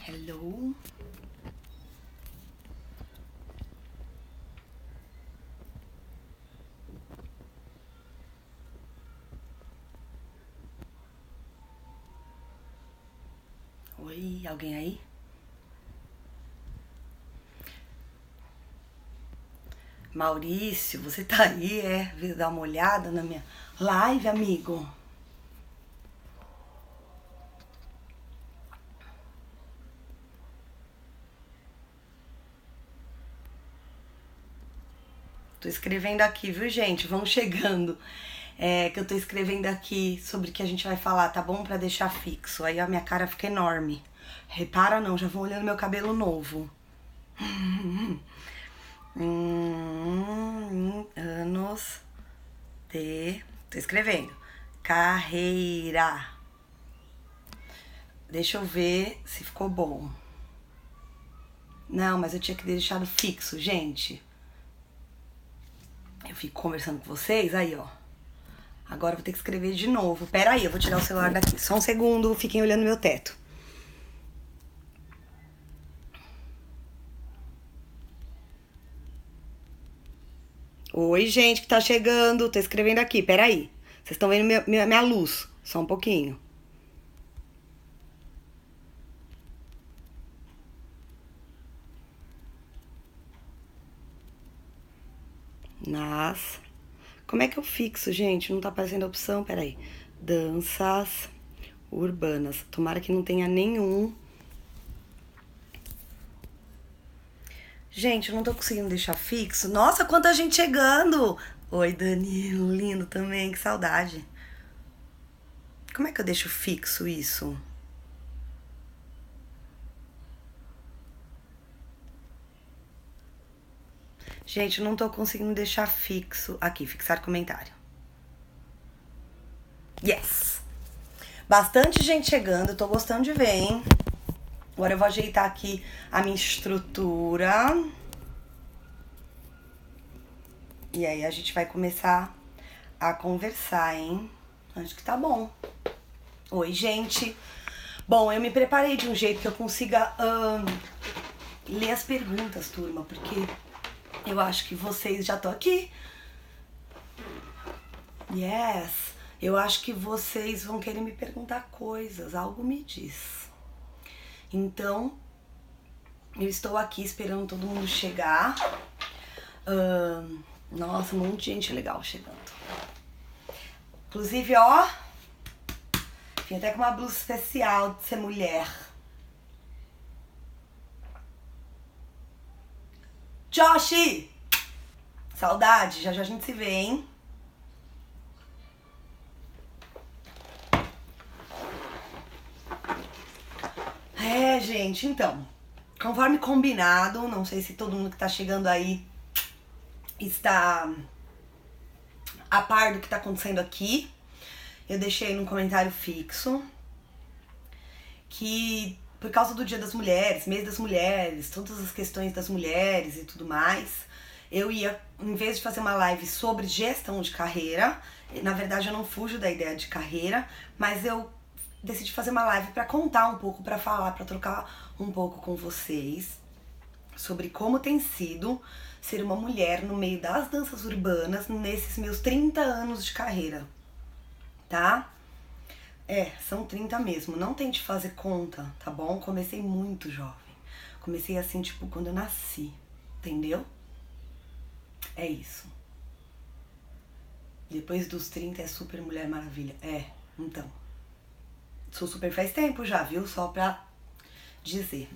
Hello. Oi, alguém aí? Maurício, você tá aí, Veio dar uma olhada na minha live, amigo? Tô escrevendo aqui, viu, gente? Vão chegando. Que eu tô escrevendo aqui sobre o que a gente vai falar, tá bom? Pra deixar fixo. Aí a minha cara fica enorme. Repara não, já vão olhando meu cabelo novo. Anos de... Tô escrevendo. Carreira. Deixa eu ver se ficou bom. Não, mas eu tinha que ter deixado fixo, gente. Eu fico conversando com vocês, aí, ó. Agora eu vou ter que escrever de novo. Pera aí, eu vou tirar o celular daqui. Só um segundo, fiquem olhando meu teto. Oi, gente que tá chegando. Tô escrevendo aqui, pera aí. Vocês estão vendo minha luz. Só um pouquinho. Nas... Como é que eu fixo, gente? Não tá aparecendo a opção, peraí. Danças urbanas. Tomara que não tenha nenhum. Gente, eu não tô conseguindo deixar fixo. Nossa, quanta gente chegando! Oi, Danilo, lindo também, que saudade. Como é que eu deixo fixo isso? Gente, eu não tô conseguindo deixar fixo. Aqui, fixar comentário. Yes! Bastante gente chegando, eu tô gostando de ver, hein? Agora eu vou ajeitar aqui a minha estrutura. E aí a gente vai começar a conversar, hein? Acho que tá bom. Oi, gente. Bom, eu me preparei de um jeito que eu consiga ler as perguntas, turma, porque eu acho que vocês já estão aqui. Yes. Eu acho que vocês vão querer me perguntar coisas, algo me diz. Então, eu estou aqui esperando todo mundo chegar. Nossa, um monte de gente legal chegando. Inclusive, ó, vim até com uma blusa especial de ser mulher. Joshi! Saudade, já já a gente se vê, hein? Gente, então, conforme combinado, não sei se todo mundo que tá chegando aí está a par do que tá acontecendo aqui. Eu deixei num comentário fixo que por causa do Dia das Mulheres, mês das mulheres, todas as questões das mulheres e tudo mais, eu ia, em vez de fazer uma live sobre gestão de carreira, na verdade eu não fujo da ideia de carreira, mas eu decidi fazer uma live para contar um pouco, para falar, para trocar um pouco com vocês sobre como tem sido ser uma mulher no meio das danças urbanas nesses meus 30 anos de carreira, tá? São 30 mesmo, não tente fazer conta, tá bom? Comecei muito jovem, comecei assim, tipo, quando eu nasci, entendeu? É isso. Depois dos 30 é super Mulher Maravilha, então. Sou super faz tempo já, viu? Só pra dizer.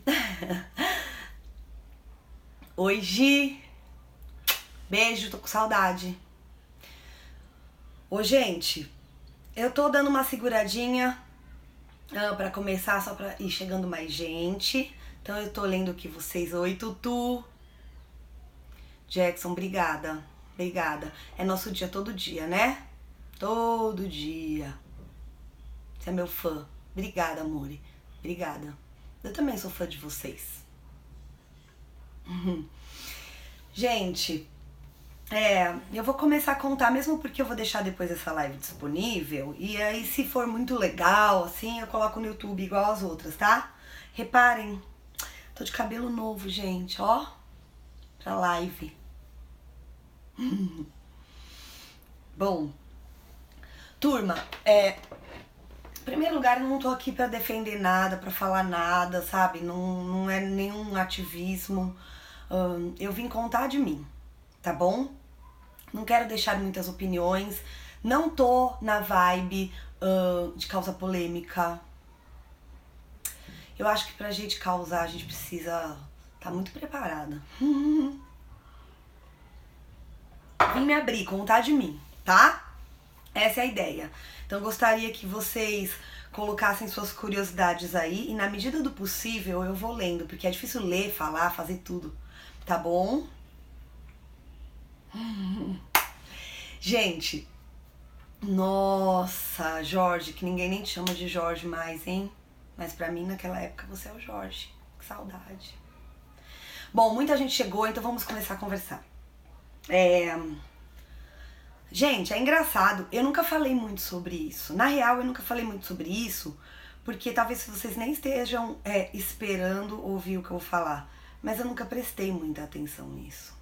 Oi, Gi. Beijo, tô com saudade. Ô, gente, eu tô dando uma seguradinha pra começar, só pra ir chegando mais gente. Então eu tô lendo aqui vocês. Oi, Tutu. Jackson, obrigada. Obrigada. É nosso dia todo dia, né? Todo dia. Você é meu fã. Obrigada, amore. Obrigada. Eu também sou fã de vocês. Gente, Eu vou começar a contar, mesmo porque eu vou deixar depois essa live disponível. E aí, se for muito legal, assim, eu coloco no YouTube igual as outras, tá? Reparem, tô de cabelo novo, gente, ó, pra live. Bom, turma, em primeiro lugar, eu não tô aqui pra defender nada, pra falar nada, sabe? Não é nenhum ativismo. Eu vim contar de mim, tá bom? Não quero deixar muitas opiniões. Não tô na vibe de causar polêmica. Eu acho que pra gente causar, a gente precisa estar muito preparada. Vim me abrir, contar de mim, tá? Essa é a ideia. Então eu gostaria que vocês colocassem suas curiosidades aí e na medida do possível eu vou lendo, porque é difícil ler, falar, fazer tudo, tá bom? Gente, nossa, Jorge, que ninguém nem te chama de Jorge mais, hein? Mas pra mim naquela época você é o Jorge, que saudade. Bom, muita gente chegou, então vamos começar a conversar. Gente, é engraçado, eu nunca falei muito sobre isso. Na real, eu nunca falei muito sobre isso, porque talvez vocês nem estejam esperando ouvir o que eu vou falar. Mas eu nunca prestei muita atenção nisso.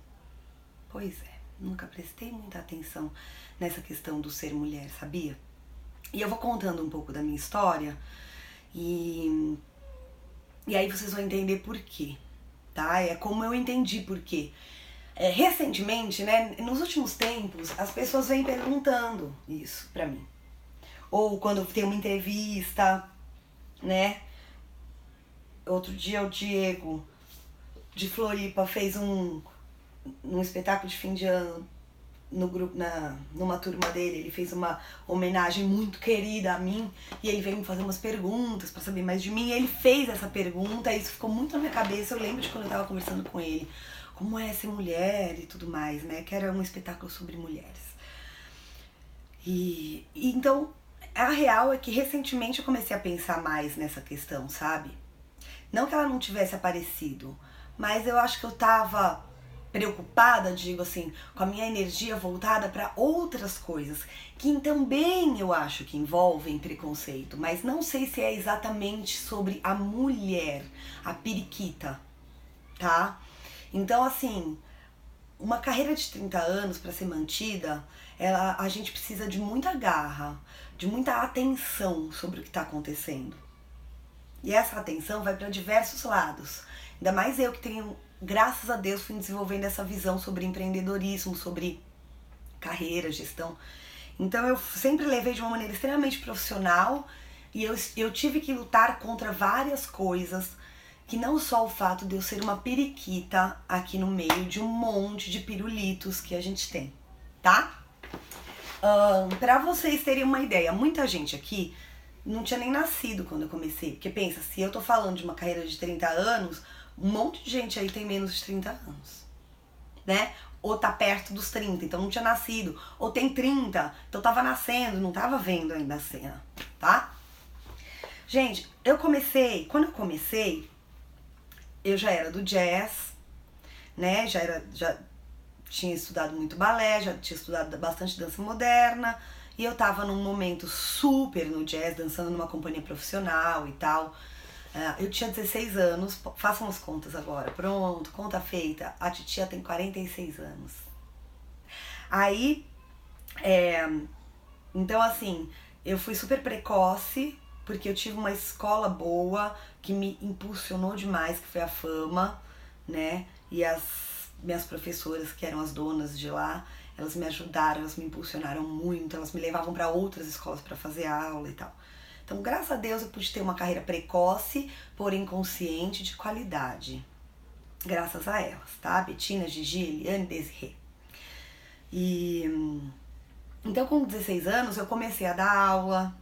Pois é, nunca prestei muita atenção nessa questão do ser mulher, sabia? E eu vou contando um pouco da minha história e aí vocês vão entender por quê, tá? É como eu entendi por quê. Recentemente, né, nos últimos tempos, as pessoas vêm perguntando isso pra mim. Ou quando tem uma entrevista, né? Outro dia o Diego de Floripa fez um espetáculo de fim de ano no grupo, numa turma dele. Ele fez uma homenagem muito querida a mim e ele veio me fazer umas perguntas pra saber mais de mim. E ele fez essa pergunta e isso ficou muito na minha cabeça. Eu lembro de quando eu tava conversando com ele. Como é ser mulher e tudo mais, né? Que era um espetáculo sobre mulheres. E então, a real é que recentemente eu comecei a pensar mais nessa questão, sabe? Não que ela não tivesse aparecido, mas eu acho que eu tava preocupada, digo assim, com a minha energia voltada para outras coisas, que também eu acho que envolvem preconceito, mas não sei se é exatamente sobre a mulher, a periquita, tá? Então, assim, uma carreira de 30 anos para ser mantida, a gente precisa de muita garra, de muita atenção sobre o que está acontecendo. E essa atenção vai para diversos lados. Ainda mais eu que tenho, graças a Deus, fui desenvolvendo essa visão sobre empreendedorismo, sobre carreira, gestão. Então eu sempre levei de uma maneira extremamente profissional e eu tive que lutar contra várias coisas, que não só o fato de eu ser uma periquita aqui no meio de um monte de pirulitos que a gente tem, tá? Pra vocês terem uma ideia, muita gente aqui não tinha nem nascido quando eu comecei, porque pensa, se eu tô falando de uma carreira de 30 anos, um monte de gente aí tem menos de 30 anos, né? Ou tá perto dos 30, então não tinha nascido, ou tem 30, então tava nascendo, não tava vendo ainda a cena, tá? Gente, quando eu comecei, eu já era do jazz, né? Já tinha estudado muito balé, já tinha estudado bastante dança moderna. E eu tava num momento super no jazz, dançando numa companhia profissional e tal. Eu tinha 16 anos, façam as contas agora. Pronto, conta feita. A titia tem 46 anos. Aí, então assim, eu fui super precoce, porque eu tive uma escola boa que me impulsionou demais, que foi a Fama, né? E as minhas professoras, que eram as donas de lá, elas me ajudaram, elas me impulsionaram muito, elas me levavam para outras escolas para fazer aula e tal. Então, graças a Deus, eu pude ter uma carreira precoce, porém consciente, de qualidade. Graças a elas, tá? Betina, Gigi, Eliane, Desirê. Então, com 16 anos, eu comecei a dar aula.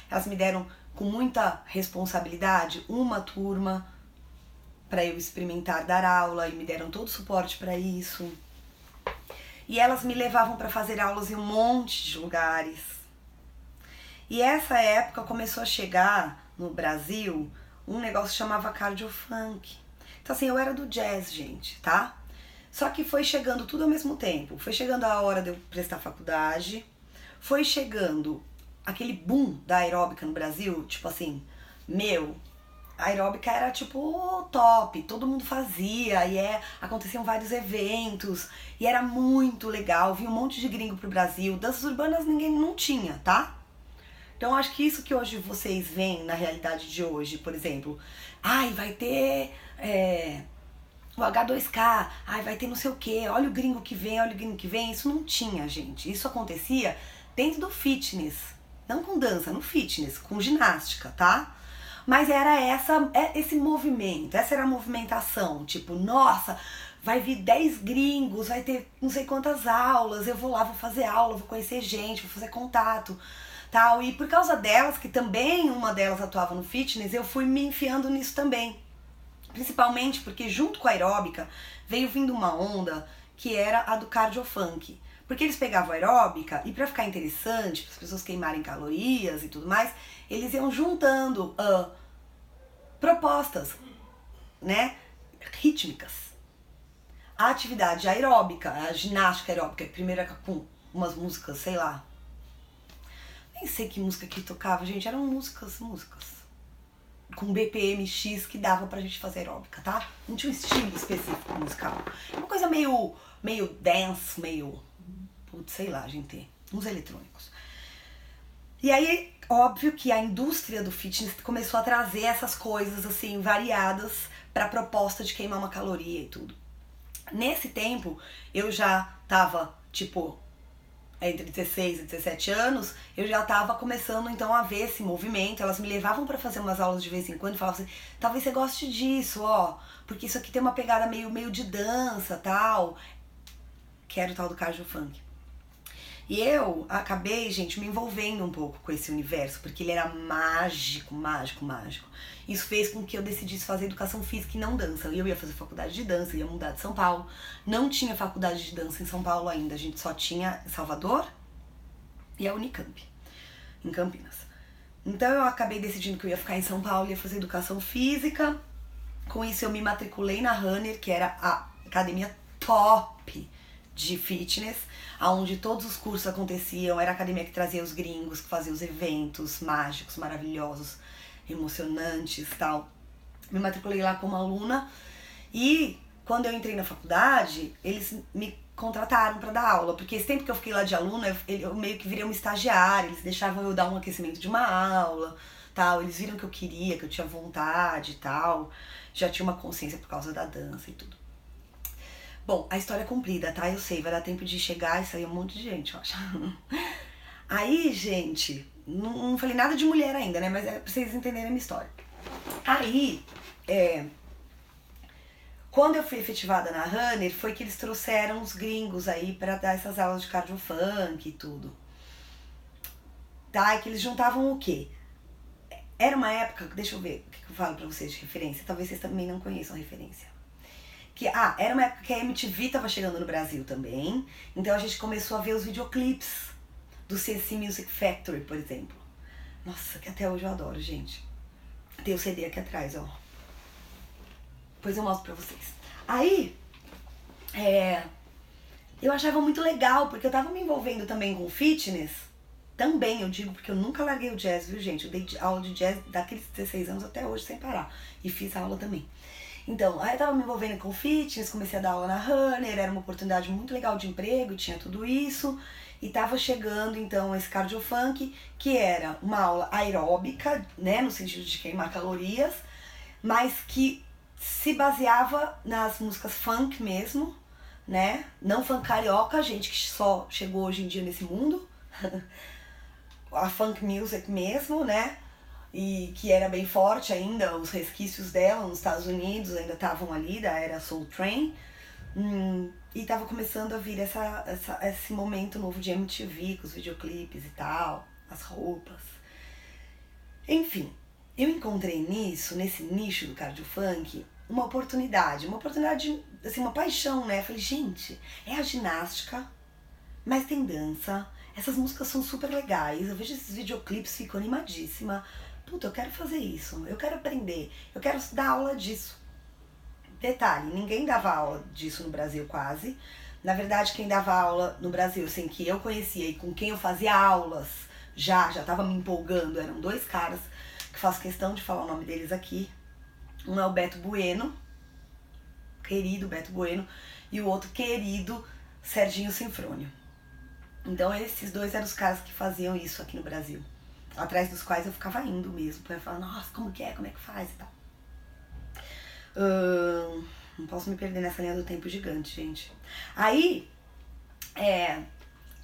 Elas me deram com muita responsabilidade uma turma para eu experimentar dar aula e me deram todo o suporte para isso. E elas me levavam para fazer aulas em um monte de lugares. E essa época começou a chegar no Brasil um negócio que chamava cardio funk. Então assim, eu era do jazz, gente, tá? Só que foi chegando tudo ao mesmo tempo. Foi chegando a hora de eu prestar faculdade, foi chegando aquele boom da aeróbica no Brasil, tipo assim, meu, a aeróbica era tipo top, todo mundo fazia, aconteciam vários eventos, e era muito legal, vinha um monte de gringo pro Brasil, danças urbanas ninguém não tinha, tá? Então acho que isso que hoje vocês veem na realidade de hoje, por exemplo, vai ter o H2K, vai ter não sei o que, olha o gringo que vem, isso não tinha, gente. Isso acontecia dentro do fitness, não com dança, no fitness, com ginástica, tá? Mas era esse movimento, essa era a movimentação, tipo, nossa, vai vir 10 gringos, vai ter não sei quantas aulas, eu vou lá, vou fazer aula, vou conhecer gente, vou fazer contato, tal. E por causa delas, que também uma delas atuava no fitness, eu fui me enfiando nisso também. Principalmente porque junto com a aeróbica veio vindo uma onda que era a do cardiofunk. Porque eles pegavam a aeróbica e pra ficar interessante, para as pessoas queimarem calorias e tudo mais, eles iam juntando propostas, né, rítmicas. A atividade aeróbica, a ginástica aeróbica, primeiro era com umas músicas, sei lá, nem sei que música que tocava, gente, eram músicas com BPM X que dava pra gente fazer aeróbica, tá? Não tinha um estilo específico musical. Uma coisa meio dance, sei lá, gente, uns eletrônicos. E aí, óbvio que a indústria do fitness começou a trazer essas coisas, assim, variadas pra proposta de queimar uma caloria e tudo. Nesse tempo, eu já tava, tipo, entre 16 e 17 anos, eu já tava começando então a ver esse movimento. Elas me levavam pra fazer umas aulas de vez em quando e falavam assim, talvez você goste disso, porque isso aqui tem uma pegada meio de dança, tal. Que era o tal do cardio funk. E eu acabei, gente, me envolvendo um pouco com esse universo, porque ele era mágico. Isso fez com que eu decidisse fazer educação física e não dança. Eu ia fazer faculdade de dança, ia mudar de São Paulo. Não tinha faculdade de dança em São Paulo ainda, a gente só tinha Salvador e a Unicamp, em Campinas. Então eu acabei decidindo que eu ia ficar em São Paulo, ia fazer educação física. Com isso eu me matriculei na Runner, que era a academia top de fitness, onde todos os cursos aconteciam, era a academia que trazia os gringos, que fazia os eventos mágicos, maravilhosos, emocionantes e tal. Me matriculei lá como aluna e quando eu entrei na faculdade, eles me contrataram para dar aula, porque esse tempo que eu fiquei lá de aluna, eu meio que virei uma estagiária, eles deixavam eu dar um aquecimento de uma aula, tal, eles viram que eu queria, que eu tinha vontade e tal, já tinha uma consciência por causa da dança e tudo. Bom, a história é comprida, tá? Eu sei, vai dar tempo de chegar e sair um monte de gente, eu acho. Aí, gente, não falei nada de mulher ainda, né? Mas é pra vocês entenderem a minha história. Aí, quando eu fui efetivada na Runner, foi que eles trouxeram os gringos aí pra dar essas aulas de cardio funk e tudo. Tá? E que eles juntavam o quê? Era uma época, deixa eu ver o que eu falo pra vocês de referência, talvez vocês também não conheçam a referência. Era uma época que a MTV tava chegando no Brasil também, então a gente começou a ver os videoclipes do CC Music Factory, por exemplo. Nossa, que até hoje eu adoro, gente. Tem o CD aqui atrás, ó. Depois eu mostro pra vocês. Aí, eu achava muito legal, porque eu tava me envolvendo também com fitness. Também, eu digo, porque eu nunca larguei o jazz, viu, gente? Eu dei aula de jazz daqueles 16 anos até hoje, sem parar. E fiz aula também. Então, aí eu tava me envolvendo com fitness, comecei a dar aula na Runner, era uma oportunidade muito legal de emprego, tinha tudo isso. E tava chegando, então, esse cardio funk, que era uma aula aeróbica, né, no sentido de queimar calorias, mas que se baseava nas músicas funk mesmo, né? Não funk carioca, gente que só chegou hoje em dia nesse mundo. A funk music mesmo, né? E que era bem forte ainda, os resquícios dela nos Estados Unidos ainda estavam ali, da era Soul Train. E tava começando a vir esse momento novo de MTV, com os videoclipes e tal, as roupas. Enfim, eu encontrei nesse nicho do cardio funk, uma oportunidade, assim, uma paixão, né? Falei, gente, é a ginástica, mas tem dança, essas músicas são super legais, eu vejo esses videoclipes, fico animadíssima. Puta, eu quero fazer isso, eu quero aprender, eu quero dar aula disso. detalhe, ninguém dava aula disso no Brasil quase. Na verdade, quem dava aula no Brasil, assim, que eu conhecia e com quem eu fazia aulas, já tava me empolgando, eram 2 caras, que faço questão de falar o nome deles aqui. Um é o Beto Bueno, querido Beto Bueno, e o outro querido Serginho Sinfrônio. Então esses 2 eram os caras que faziam isso aqui no Brasil, atrás dos quais eu ficava indo mesmo, pra falar, nossa, como é que faz e tal. Não posso me perder nessa linha do tempo gigante, gente. Aí,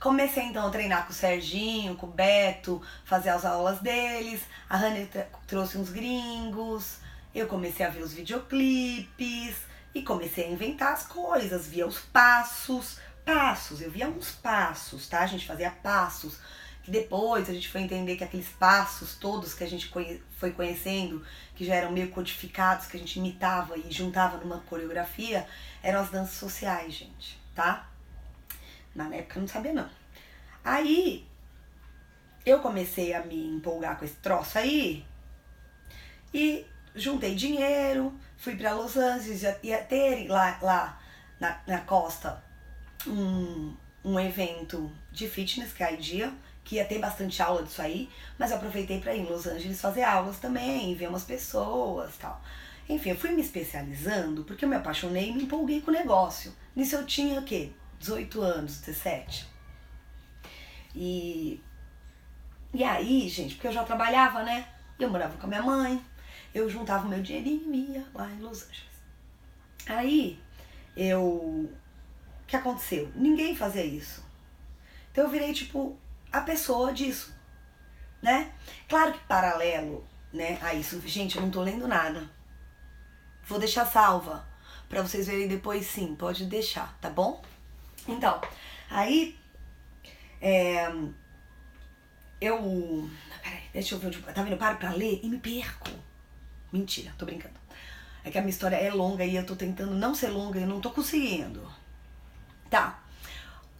comecei então a treinar com o Serginho, com o Beto, fazer as aulas deles. A Rani trouxe uns gringos, eu comecei a ver os videoclipes e comecei a inventar as coisas, via os passos, eu via uns passos, tá? A gente fazia passos, que depois a gente foi entender que aqueles passos todos que a gente foi conhecendo, que já eram meio codificados, que a gente imitava e juntava numa coreografia, eram as danças sociais, gente, tá? Na época eu não sabia não. Aí eu comecei a me empolgar com esse troço aí e juntei dinheiro, fui pra Los Angeles, ia ter lá na costa um evento de fitness, que é a IDEA, que ia ter bastante aula disso aí, mas eu aproveitei pra ir em Los Angeles fazer aulas também, ver umas pessoas e tal. Enfim, eu fui me especializando porque eu me apaixonei e me empolguei com o negócio. Nisso eu tinha o quê? 18 anos, 17. E aí, gente, porque eu já trabalhava, né? Eu morava com a minha mãe, eu juntava o meu dinheirinho e ia lá em Los Angeles. Aí, o que aconteceu? Ninguém fazia isso. Então eu virei, tipo, a pessoa disso, né? Claro que paralelo, né, a isso, gente, eu não tô lendo nada. Vou deixar salva pra vocês verem depois, sim, pode deixar, tá bom? Então, aí, peraí, deixa eu ver, tá vendo? Eu paro pra ler e me perco. Mentira, tô brincando. É que a minha história é longa e eu tô tentando não ser longa e eu não tô conseguindo. Tá.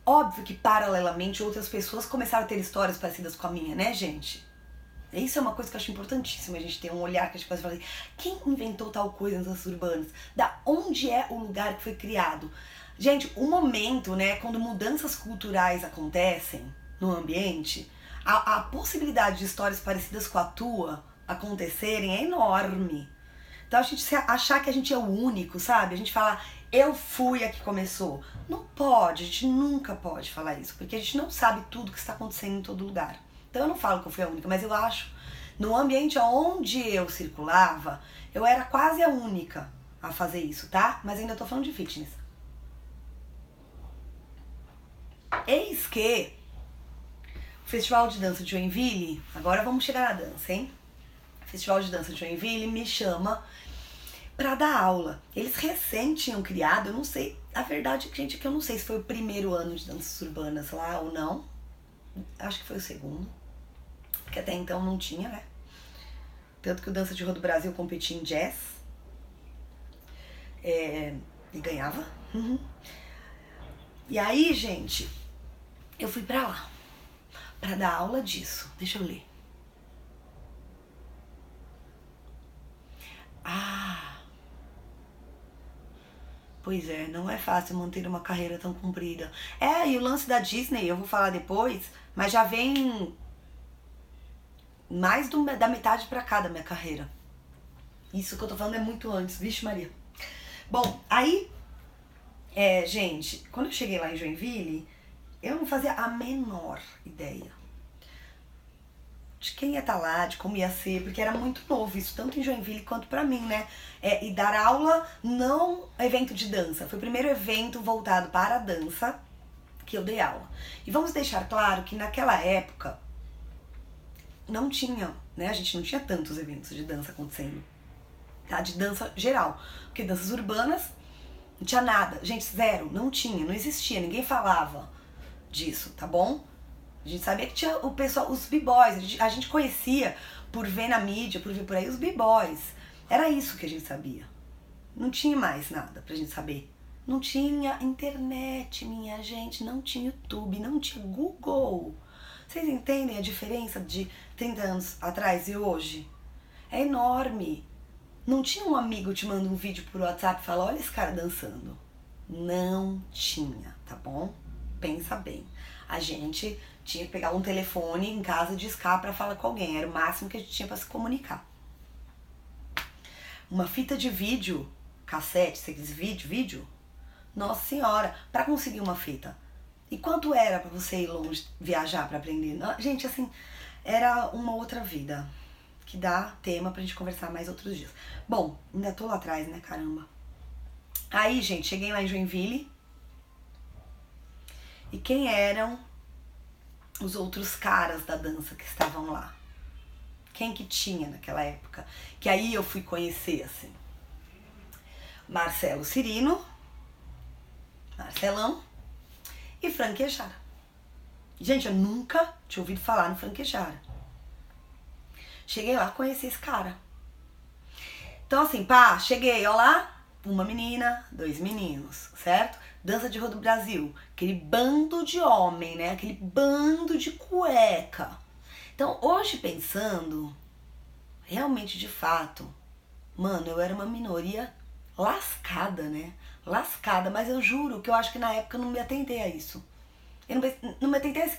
Óbvio que, paralelamente, outras pessoas começaram a ter histórias parecidas com a minha, né, gente? Isso é uma coisa que eu acho importantíssima, a gente ter um olhar que a gente pode falar assim, quem inventou tal coisa nas danças urbanas? Da onde é o lugar que foi criado? Gente, o momento, né, quando mudanças culturais acontecem no ambiente, a possibilidade de histórias parecidas com a tua acontecerem é enorme. Então a gente achar que a gente é o único, sabe? A gente falar, eu fui a que começou. Não pode, a gente nunca pode falar isso, porque a gente não sabe tudo que está acontecendo em todo lugar. Então eu não falo que eu fui a única, mas eu acho, no ambiente onde eu circulava, eu era quase a única a fazer isso, tá? Mas ainda tô falando de fitness. Eis que o Festival de Dança de Joinville, agora vamos chegar na dança, hein? O Festival de Dança de Joinville me chama pra dar aula. Eles recém tinham criado, eu não sei, a verdade, gente, é que eu não sei se foi o primeiro ano de danças urbanas lá ou não. Acho que foi o segundo, porque até então não tinha, né? Tanto que o Dança de Rua do Brasil competia em jazz e ganhava. E aí, gente, eu fui pra lá pra dar aula disso. Deixa eu ler. Pois é, não é fácil manter uma carreira tão comprida. E o lance da Disney, eu vou falar depois, mas já vem mais da metade pra cá da minha carreira. Isso que eu tô falando é muito antes, vixe Maria. Bom, aí, gente, quando eu cheguei lá em Joinville, eu não fazia a menor ideia de quem ia estar lá, de como ia ser, porque era muito novo isso, tanto em Joinville quanto pra mim, né? E dar aula, não evento de dança. Foi o primeiro evento voltado para a dança que eu dei aula. E vamos deixar claro que naquela época não tinha, né? A gente não tinha tantos eventos de dança acontecendo, tá? De dança geral. Porque danças urbanas não tinha nada. Gente, zero, não tinha, não existia, ninguém falava disso, tá bom? A gente sabia que tinha o pessoal, os b-boys, a gente conhecia por ver na mídia, por ver por aí os b-boys. Era isso que a gente sabia. Não tinha mais nada pra gente saber. Não tinha internet, minha gente, não tinha YouTube, não tinha Google. Vocês entendem a diferença de 30 anos atrás e hoje? É enorme. Não tinha um amigo te manda um vídeo por WhatsApp e fala, olha esse cara dançando. Não tinha, tá bom? Pensa bem. A gente tinha que pegar um telefone em casa e discar pra falar com alguém. Era o máximo que a gente tinha pra se comunicar. Uma fita de vídeo, cassete, você diz vídeo? Nossa senhora, pra conseguir uma fita. E quanto era pra você ir longe, viajar pra aprender? Gente, assim, era uma outra vida. Que dá tema pra gente conversar mais outros dias. Bom, ainda tô lá atrás, né, caramba. Aí, gente, cheguei lá em Joinville. E quem eram os outros caras da dança que estavam lá? Quem que tinha naquela época? Que aí eu fui conhecer, assim. Marcelo Cirino, Marcelão e Franquejara. Gente, eu nunca tinha ouvido falar no Franquejara. Cheguei lá, conheci esse cara. Então assim, pá, cheguei, ó lá, uma menina, 2 meninos, certo? Dança de Rodo Brasil, aquele bando de homem, né? Aquele bando de cueca. Então, hoje pensando, realmente, de fato, mano, eu era uma minoria lascada, né? Lascada, mas eu juro que eu acho que na época eu não me atentei a isso. Eu não me atentei a esse...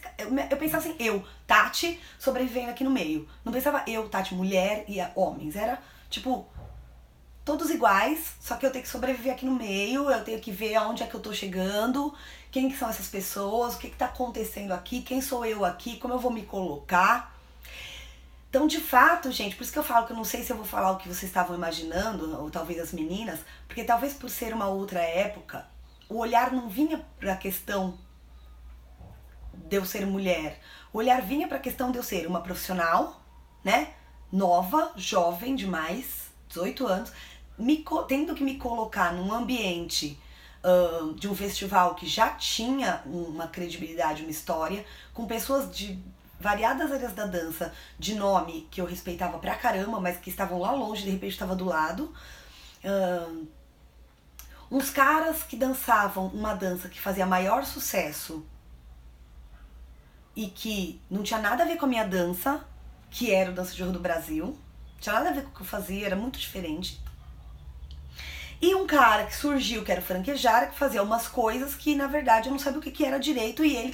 Eu pensava assim, eu, Tati, sobrevivendo aqui no meio. Não pensava eu, Tati, mulher e homens. Era, tipo, todos iguais, só que eu tenho que sobreviver aqui no meio, eu tenho que ver aonde é que eu tô chegando, quem que são essas pessoas, o que que tá acontecendo aqui, quem sou eu aqui, como eu vou me colocar. Então, de fato, gente, por isso que eu falo que eu não sei se eu vou falar o que vocês estavam imaginando, ou talvez as meninas, porque talvez por ser uma outra época, o olhar não vinha pra questão de eu ser mulher. O olhar vinha pra questão de eu ser uma profissional, né, nova, jovem demais, 18 anos, tendo que me colocar num ambiente de um festival que já tinha uma credibilidade, uma história, com pessoas de variadas áreas da dança, de nome que eu respeitava pra caramba, mas que estavam lá longe, de repente estava do lado. Uns caras que dançavam uma dança que fazia maior sucesso e que não tinha nada a ver com a minha dança, que era o Dança de Rodo Brasil. Não tinha nada a ver com o que eu fazia, era muito diferente. E um cara que surgiu, que era o Franquejara, que fazia umas coisas que, na verdade, eu não sabia o que era direito, e ele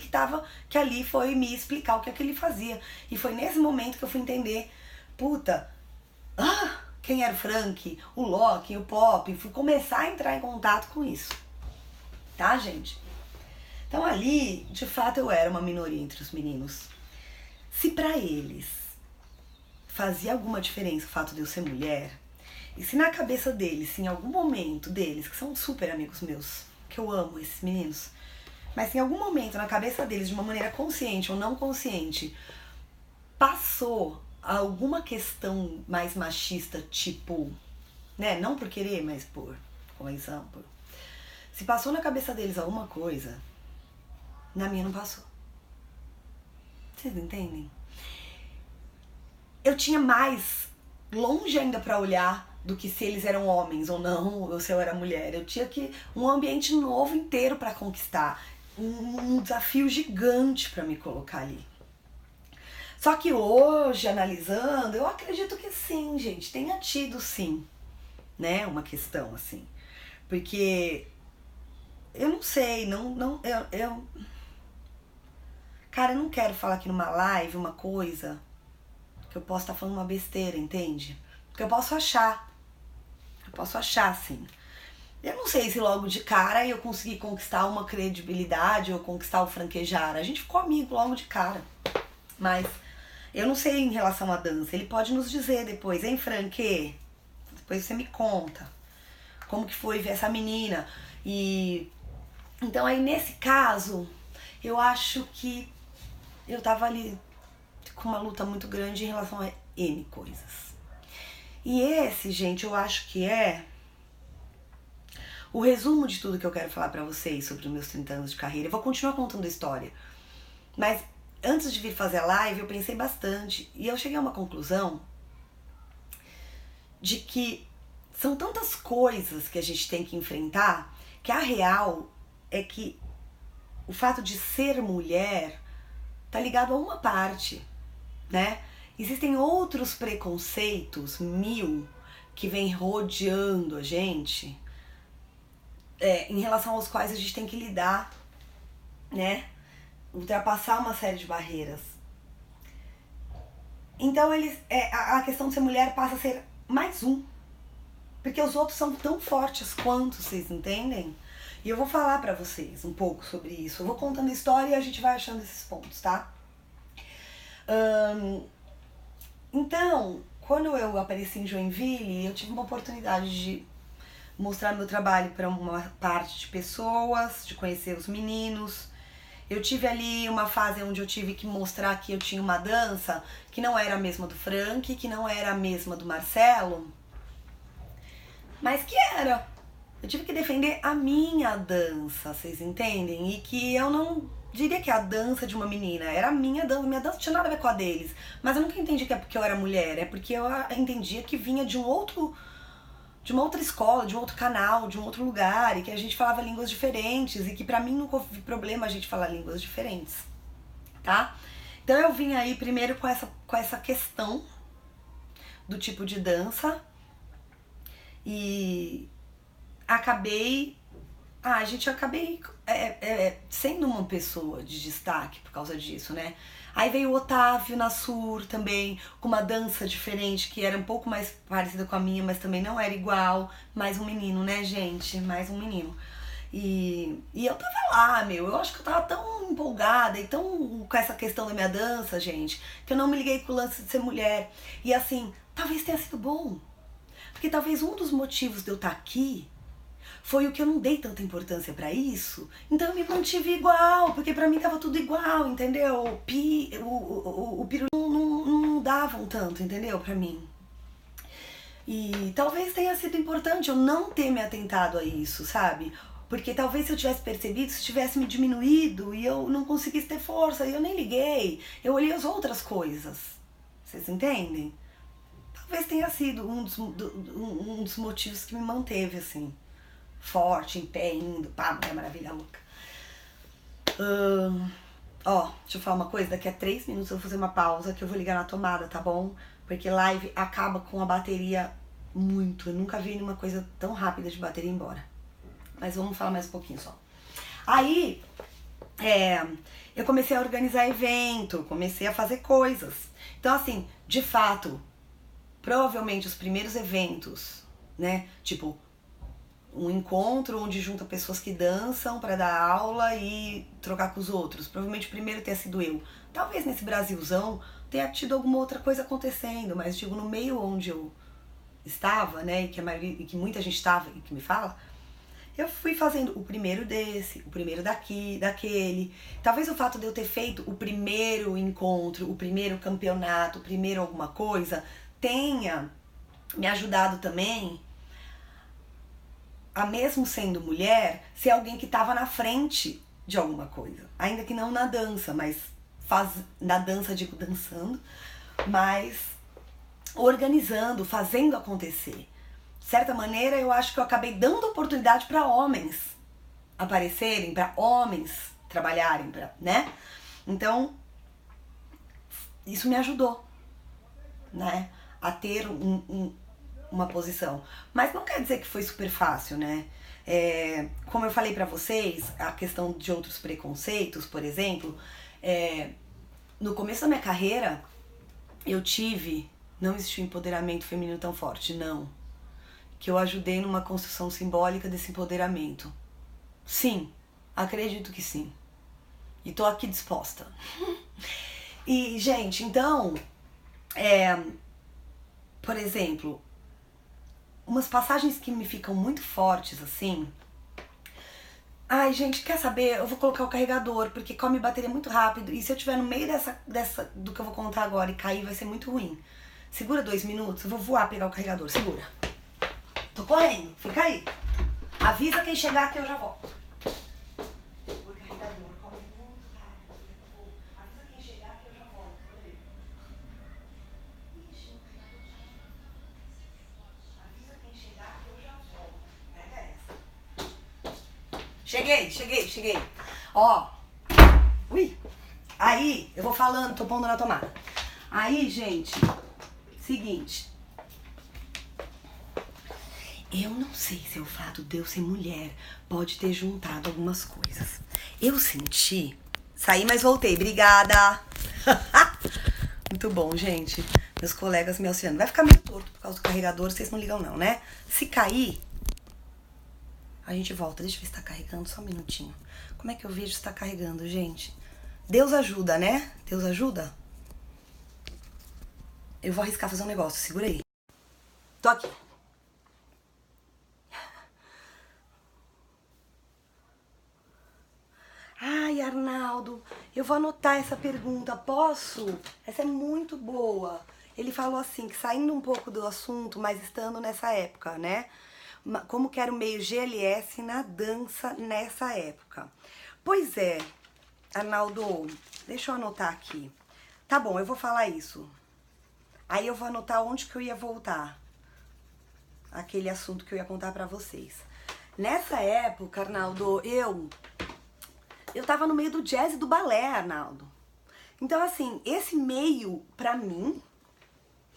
que ali foi me explicar o que é que ele fazia. E foi nesse momento que eu fui entender, puta, quem era o Frank, o Loki, o Pop, fui começar a entrar em contato com isso. Tá, gente? Então ali, de fato, eu era uma minoria entre os meninos. Se pra eles fazia alguma diferença o fato de eu ser mulher, e se na cabeça deles, se em algum momento deles, que são super amigos meus, que eu amo esses meninos, mas se em algum momento na cabeça deles, de uma maneira consciente ou não consciente, passou alguma questão mais machista, tipo, né, não por querer, mas por convenção, se passou na cabeça deles alguma coisa, na minha não passou. Vocês entendem? Eu tinha mais longe ainda pra olhar do que se eles eram homens ou não, ou se eu era mulher. Eu tinha um ambiente novo inteiro pra conquistar, um desafio gigante pra me colocar ali. Só que hoje, analisando, eu acredito que sim, gente, tenha tido sim, né, uma questão assim. Porque eu não sei, cara, eu não quero falar aqui numa live uma coisa que eu posso estar falando uma besteira, entende? Porque eu posso achar sim. Eu não sei se logo de cara eu consegui conquistar uma credibilidade ou conquistar o Franquejara. A gente ficou amigo logo de cara. Mas eu não sei em relação à dança. Ele pode nos dizer depois, hein, Franque? Depois você me conta como que foi ver essa menina. E então aí nesse caso, eu acho que eu tava ali com uma luta muito grande em relação a N coisas. E esse, gente, eu acho que é o resumo de tudo que eu quero falar pra vocês sobre os meus 30 anos de carreira. Eu vou continuar contando a história, mas antes de vir fazer a live eu pensei bastante e eu cheguei a uma conclusão de que são tantas coisas que a gente tem que enfrentar que a real é que o fato de ser mulher tá ligado a uma parte, né? Existem outros preconceitos, 1000, que vem rodeando a gente, em relação aos quais a gente tem que lidar, né? Ultrapassar uma série de barreiras. Então a questão de ser mulher passa a ser mais um. Porque os outros são tão fortes quanto, vocês entendem? E eu vou falar pra vocês um pouco sobre isso. Eu vou contando a história e a gente vai achando esses pontos, tá? Então, quando eu apareci em Joinville, eu tive uma oportunidade de mostrar meu trabalho para uma parte de pessoas, de conhecer os meninos. Eu tive ali uma fase onde eu tive que mostrar que eu tinha uma dança que não era a mesma do Frank, que não era a mesma do Marcelo, mas que era. Eu tive que defender a minha dança, vocês entendem? E que eu não diria que é a dança de uma menina, era a minha dança não tinha nada a ver com a deles. Mas eu nunca entendi que é porque eu era mulher, é porque eu entendia que vinha de uma outra escola, de um outro canal, de um outro lugar, e que a gente falava línguas diferentes, e que pra mim nunca houve problema a gente falar línguas diferentes, tá? Então eu vim aí primeiro com essa questão do tipo de dança, e acabei sendo uma pessoa de destaque por causa disso, né? Aí veio o Otávio Nassur também, com uma dança diferente, que era um pouco mais parecida com a minha, mas também não era igual. Mais um menino, né, gente? Mais um menino. E eu tava lá, eu acho que eu tava tão empolgada e tão com essa questão da minha dança, gente, que eu não me liguei com o lance de ser mulher. E assim, talvez tenha sido bom. Porque talvez um dos motivos de eu estar aqui foi o que eu não dei tanta importância pra isso, então eu me mantive igual, porque pra mim tava tudo igual, entendeu? O piru não mudavam tanto, entendeu? Pra mim. E talvez tenha sido importante eu não ter me atentado a isso, sabe? Porque talvez se eu tivesse percebido, se tivesse me diminuído e eu não conseguisse ter força, e eu nem liguei, eu olhei as outras coisas. Vocês entendem? Talvez tenha sido um dos motivos que me manteve, assim, forte, em pé, indo, pá, Mulher Maravilha louca. Deixa eu falar uma coisa, daqui a 3 minutos eu vou fazer uma pausa, que eu vou ligar na tomada, tá bom? Porque live acaba com a bateria muito, eu nunca vi uma coisa tão rápida de bateria ir embora. Mas vamos falar mais um pouquinho só. Aí, eu comecei a organizar evento, comecei a fazer coisas. Então, assim, de fato, provavelmente os primeiros eventos, né, tipo um encontro onde junta pessoas que dançam pra dar aula e trocar com os outros, provavelmente o primeiro tenha sido eu. Talvez nesse Brasilzão tenha tido alguma outra coisa acontecendo, mas digo, no meio onde eu estava, né, e que muita gente estava e que me fala, eu fui fazendo o primeiro desse, o primeiro daquele. Talvez o fato de eu ter feito o primeiro encontro, o primeiro campeonato, o primeiro alguma coisa, tenha me ajudado também a, mesmo sendo mulher, ser alguém que estava na frente de alguma coisa. Ainda que não na dança, mas na dança, digo dançando, mas organizando, fazendo acontecer. De certa maneira, eu acho que eu acabei dando oportunidade para homens aparecerem, para homens trabalharem, né? Então, isso me ajudou, né, a ter uma posição. Mas não quer dizer que foi super fácil, né? Como eu falei pra vocês, a questão de outros preconceitos, por exemplo, no começo da minha carreira, não existiu empoderamento feminino tão forte, não. Que eu ajudei numa construção simbólica desse empoderamento. Sim, acredito que sim. E tô aqui disposta. E, gente, então, por exemplo, umas passagens que me ficam muito fortes, assim. Ai, gente, quer saber? Eu vou colocar o carregador, porque come bateria muito rápido. E se eu estiver no meio do que eu vou contar agora e cair, vai ser muito ruim. Segura 2 minutos, eu vou voar pegar o carregador. Segura. Tô correndo, fica aí. Avisa quem chegar que eu já volto. O carregador come muito rápido. Avisa quem chegar que eu já volto. Ixi, o carregador já. Avisa quem chegar que eu já volto. Pega essa. Cheguei. Ó. Ui. Aí, eu vou falando, tô pondo na tomada. Aí, gente, seguinte. Eu não sei se o fato de eu ser mulher pode ter juntado algumas coisas. Eu senti... Saí, mas voltei. Obrigada! Muito bom, gente. Meus colegas me auxiliando. Vai ficar meio torto por causa do carregador, vocês não ligam não, né? Se cair, a gente volta. Deixa eu ver se tá carregando, só um minutinho. Como é que eu vejo se tá carregando, gente? Deus ajuda, né? Deus ajuda? Eu vou arriscar fazer um negócio, segura aí. Tô aqui. Ai, Arnaldo, eu vou anotar essa pergunta, posso? Essa é muito boa. Ele falou assim, que saindo um pouco do assunto, mas estando nessa época, né? Como que era o meio GLS na dança nessa época? Pois é, Arnaldo, deixa eu anotar aqui. Tá bom, eu vou falar isso. Aí eu vou anotar onde que eu ia voltar. Aquele assunto que eu ia contar pra vocês. Nessa época, Arnaldo, eu tava no meio do jazz e do balé, Arnaldo. Então, assim, esse meio, pra mim,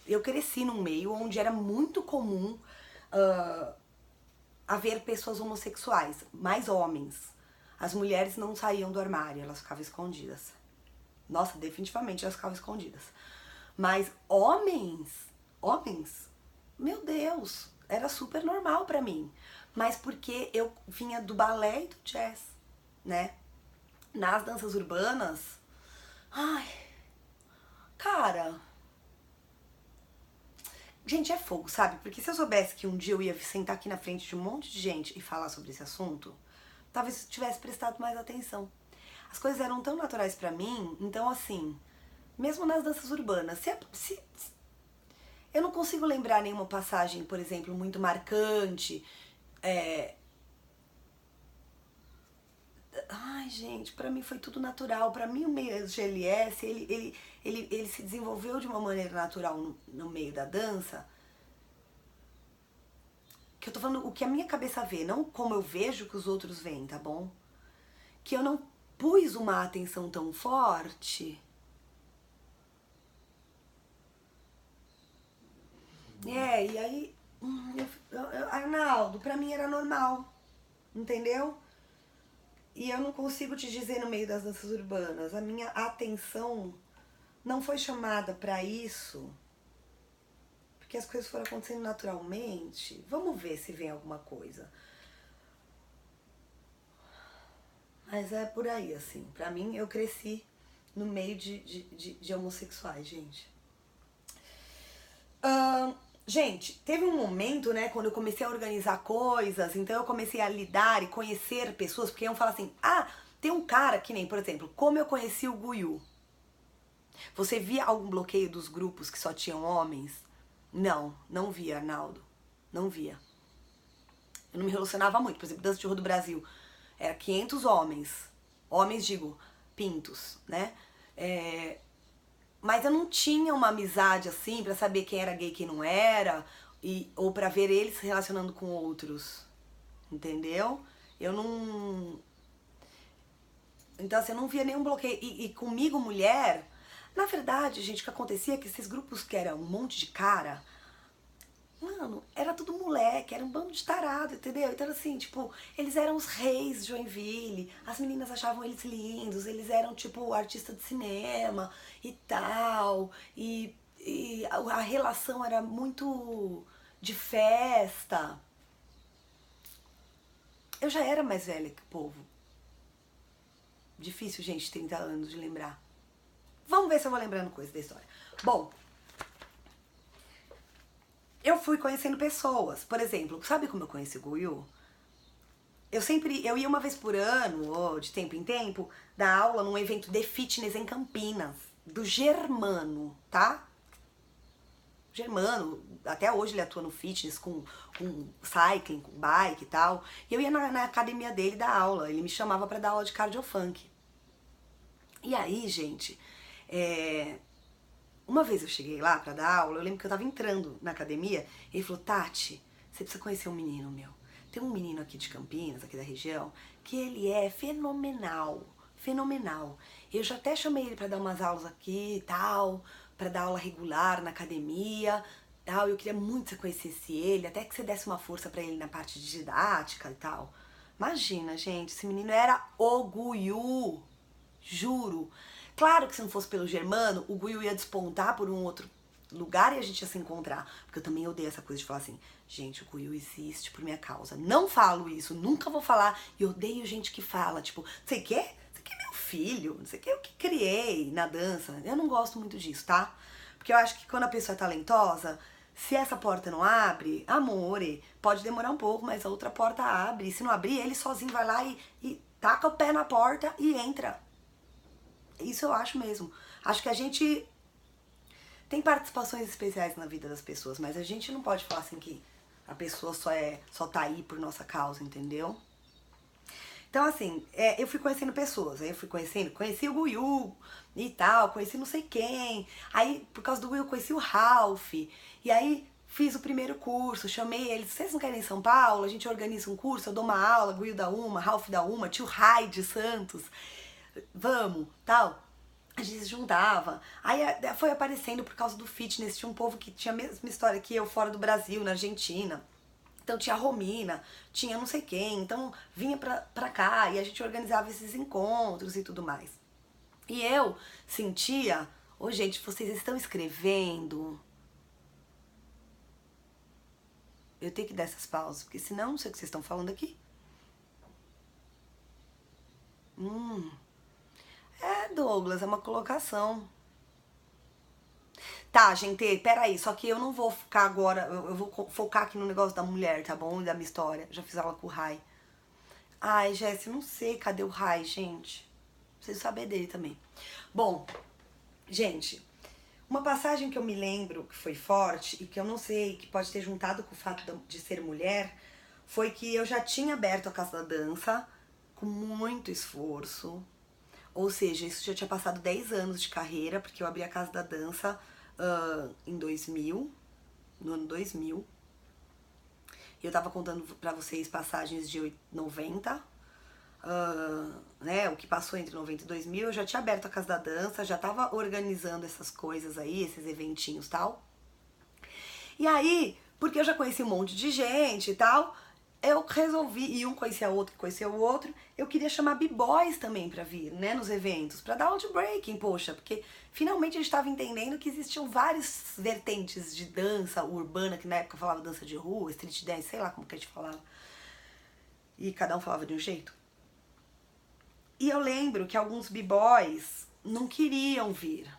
eu cresci num meio onde era muito comum haver pessoas homossexuais, mais homens. As mulheres não saíam do armário, elas ficavam escondidas. Nossa, definitivamente elas ficavam escondidas. Mas homens, meu Deus, era super normal pra mim. Mas porque eu vinha do balé e do jazz, né? Nas danças urbanas, ai, cara, gente, é fogo, sabe? Porque se eu soubesse que um dia eu ia sentar aqui na frente de um monte de gente e falar sobre esse assunto, talvez eu tivesse prestado mais atenção. As coisas eram tão naturais pra mim, então assim, mesmo nas danças urbanas, eu não consigo lembrar nenhuma passagem, por exemplo, muito marcante. Ai, gente, pra mim foi tudo natural. Pra mim o meio GLS, ele se desenvolveu de uma maneira natural no meio da dança. Que eu tô falando o que a minha cabeça vê, não como eu vejo que os outros veem, tá bom? Que eu não pus uma atenção tão forte. E aí, Arnaldo, pra mim era normal, entendeu? E eu não consigo te dizer no meio das danças urbanas. A minha atenção não foi chamada pra isso, porque as coisas foram acontecendo naturalmente. Vamos ver se vem alguma coisa. Mas é por aí, assim. Pra mim, eu cresci no meio de homossexuais, gente. Gente, teve um momento, né, quando eu comecei a organizar coisas, então eu comecei a lidar e conhecer pessoas, porque iam falar assim, tem um cara que nem, por exemplo, como eu conheci o Guiu. Você via algum bloqueio dos grupos que só tinham homens? Não, não via, Arnaldo. Não via. Eu não me relacionava muito. Por exemplo, Dança de Rua do Brasil. Era 500 homens. Homens, digo, pintos, né? Mas eu não tinha uma amizade assim pra saber quem era gay e quem não era, ou pra ver eles se relacionando com outros. Entendeu? Eu não... Então, assim, eu não via nenhum bloqueio. E comigo, mulher, na verdade, gente, o que acontecia é que esses grupos que eram um monte de cara, mano, era tudo moleque, era um bando de tarado, entendeu? Então, assim, tipo, eles eram os reis de Joinville, as meninas achavam eles lindos, eles eram, tipo, artista de cinema e tal, e a relação era muito de festa. Eu já era mais velha que o povo. Difícil, gente, 30 anos de lembrar. Vamos ver se eu vou lembrando coisa da história. Bom, eu fui conhecendo pessoas. Por exemplo, sabe como eu conheci o Guiu? Eu ia uma vez por ano, ou de tempo em tempo, dar aula num evento de fitness em Campinas, do Germano, tá? Germano, até hoje ele atua no fitness, com cycling, com bike e tal. E eu ia na academia dele dar aula, ele me chamava pra dar aula de cardio funk. E aí, gente, uma vez eu cheguei lá pra dar aula, eu lembro que eu tava entrando na academia, e ele falou, Tati, você precisa conhecer um menino meu. Tem um menino aqui de Campinas, aqui da região, que ele é fenomenal, fenomenal. Eu já até chamei ele pra dar umas aulas aqui e tal, pra dar aula regular na academia. tal, eu queria muito que você conhecesse ele, até que você desse uma força pra ele na parte de didática e tal. Imagina, gente, esse menino era o Guiu, juro. Claro que se não fosse pelo Germano, o Guiu ia despontar por um outro lugar e a gente ia se encontrar. Porque eu também odeio essa coisa de falar assim, gente, o Guiu existe por minha causa. Não falo isso, nunca vou falar. E odeio gente que fala, tipo, você quer? Você quer meu filho? Não sei o que, eu que criei na dança. Eu não gosto muito disso, tá? Porque eu acho que quando a pessoa é talentosa, se essa porta não abre, amore, pode demorar um pouco, mas a outra porta abre. E se não abrir, ele sozinho vai lá e taca o pé na porta e entra. Isso eu acho mesmo. Acho que a gente tem participações especiais na vida das pessoas, mas a gente não pode falar assim que a pessoa só tá aí por nossa causa, entendeu? Então, assim, eu fui conhecendo pessoas, aí eu fui conheci o Guiu e tal, conheci não sei quem, aí por causa do Guiu eu conheci o Ralph, e aí fiz o primeiro curso, chamei eles, vocês não querem ir em São Paulo? A gente organiza um curso, eu dou uma aula, Guiu dá uma, Ralph dá uma, tio Rai de Santos, vamos, tal. A gente se juntava, aí foi aparecendo por causa do fitness, tinha um povo que tinha a mesma história que eu fora do Brasil, na Argentina. Então tinha a Romina, tinha não sei quem, então vinha pra cá e a gente organizava esses encontros e tudo mais. E eu sentia, ô gente, vocês estão escrevendo? Eu tenho que dar essas pausas, porque senão não sei o que vocês estão falando aqui. Douglas, é uma colocação. Tá, gente, peraí, só que eu não vou ficar agora, eu vou focar aqui no negócio da mulher, tá bom? E da minha história. Já fiz aula com o Rai. Ai, Jéssica, não sei cadê o Rai, gente. Preciso saber dele também. Bom, gente, uma passagem que eu me lembro que foi forte e que eu não sei, que pode ter juntado com o fato de ser mulher, foi que eu já tinha aberto a Casa da Dança com muito esforço. Ou seja, isso já tinha passado 10 anos de carreira, porque eu abri a Casa da Dança em 2000, no ano 2000. E eu tava contando pra vocês passagens de 90, né, o que passou entre 90 e 2000. Eu já tinha aberto a Casa da Dança, já tava organizando essas coisas aí, esses eventinhos e tal. E aí, porque eu já conheci um monte de gente e tal, eu resolvi, e um conhecia o outro, que conhecia o outro, eu queria chamar b-boys também pra vir, né, nos eventos, pra dar aula de breaking, poxa, porque finalmente a gente tava entendendo que existiam várias vertentes de dança urbana, que na época falava dança de rua, street dance, sei lá como que a gente falava, e cada um falava de um jeito. E eu lembro que alguns b-boys não queriam vir.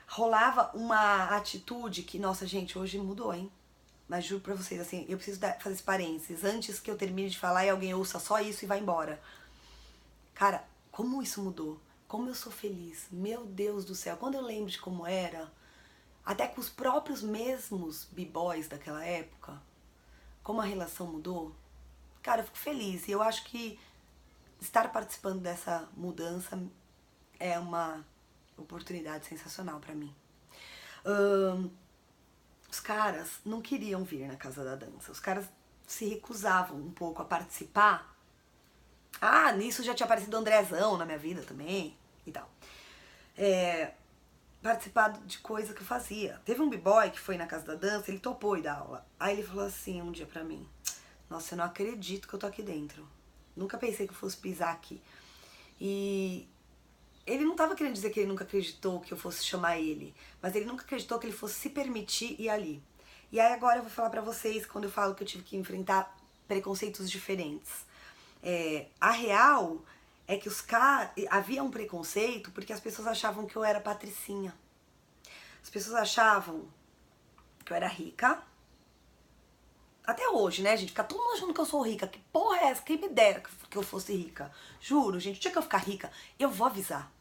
Rolava uma atitude que, nossa gente, hoje mudou, hein? Mas juro pra vocês, assim, eu preciso fazer esse parênteses antes que eu termine de falar e alguém ouça só isso e vá embora. Cara, como isso mudou? Como eu sou feliz. Meu Deus do céu. Quando eu lembro de como era, até com os próprios mesmos b-boys daquela época, como a relação mudou, cara, eu fico feliz. E eu acho que estar participando dessa mudança é uma oportunidade sensacional pra mim. Os caras não queriam vir na Casa da Dança. Os caras se recusavam um pouco a participar. Ah, nisso já tinha aparecido o Andrezão na minha vida também e tal. Participar de coisa que eu fazia. Teve um b-boy que foi na Casa da Dança, ele topou ir dar aula. Aí ele falou assim um dia pra mim: nossa, eu não acredito que eu tô aqui dentro. Nunca pensei que eu fosse pisar aqui. E ele não tava querendo dizer que ele nunca acreditou que eu fosse chamar ele, mas ele nunca acreditou que ele fosse se permitir ir ali. E aí agora eu vou falar pra vocês, quando eu falo que eu tive que enfrentar preconceitos diferentes. A real é que havia um preconceito porque as pessoas achavam que eu era patricinha. As pessoas achavam que eu era rica. Até hoje, né, gente? Fica todo mundo achando que eu sou rica. Que porra é essa? Quem me dera que eu fosse rica? Juro, gente, o dia que eu ficar rica, eu vou avisar,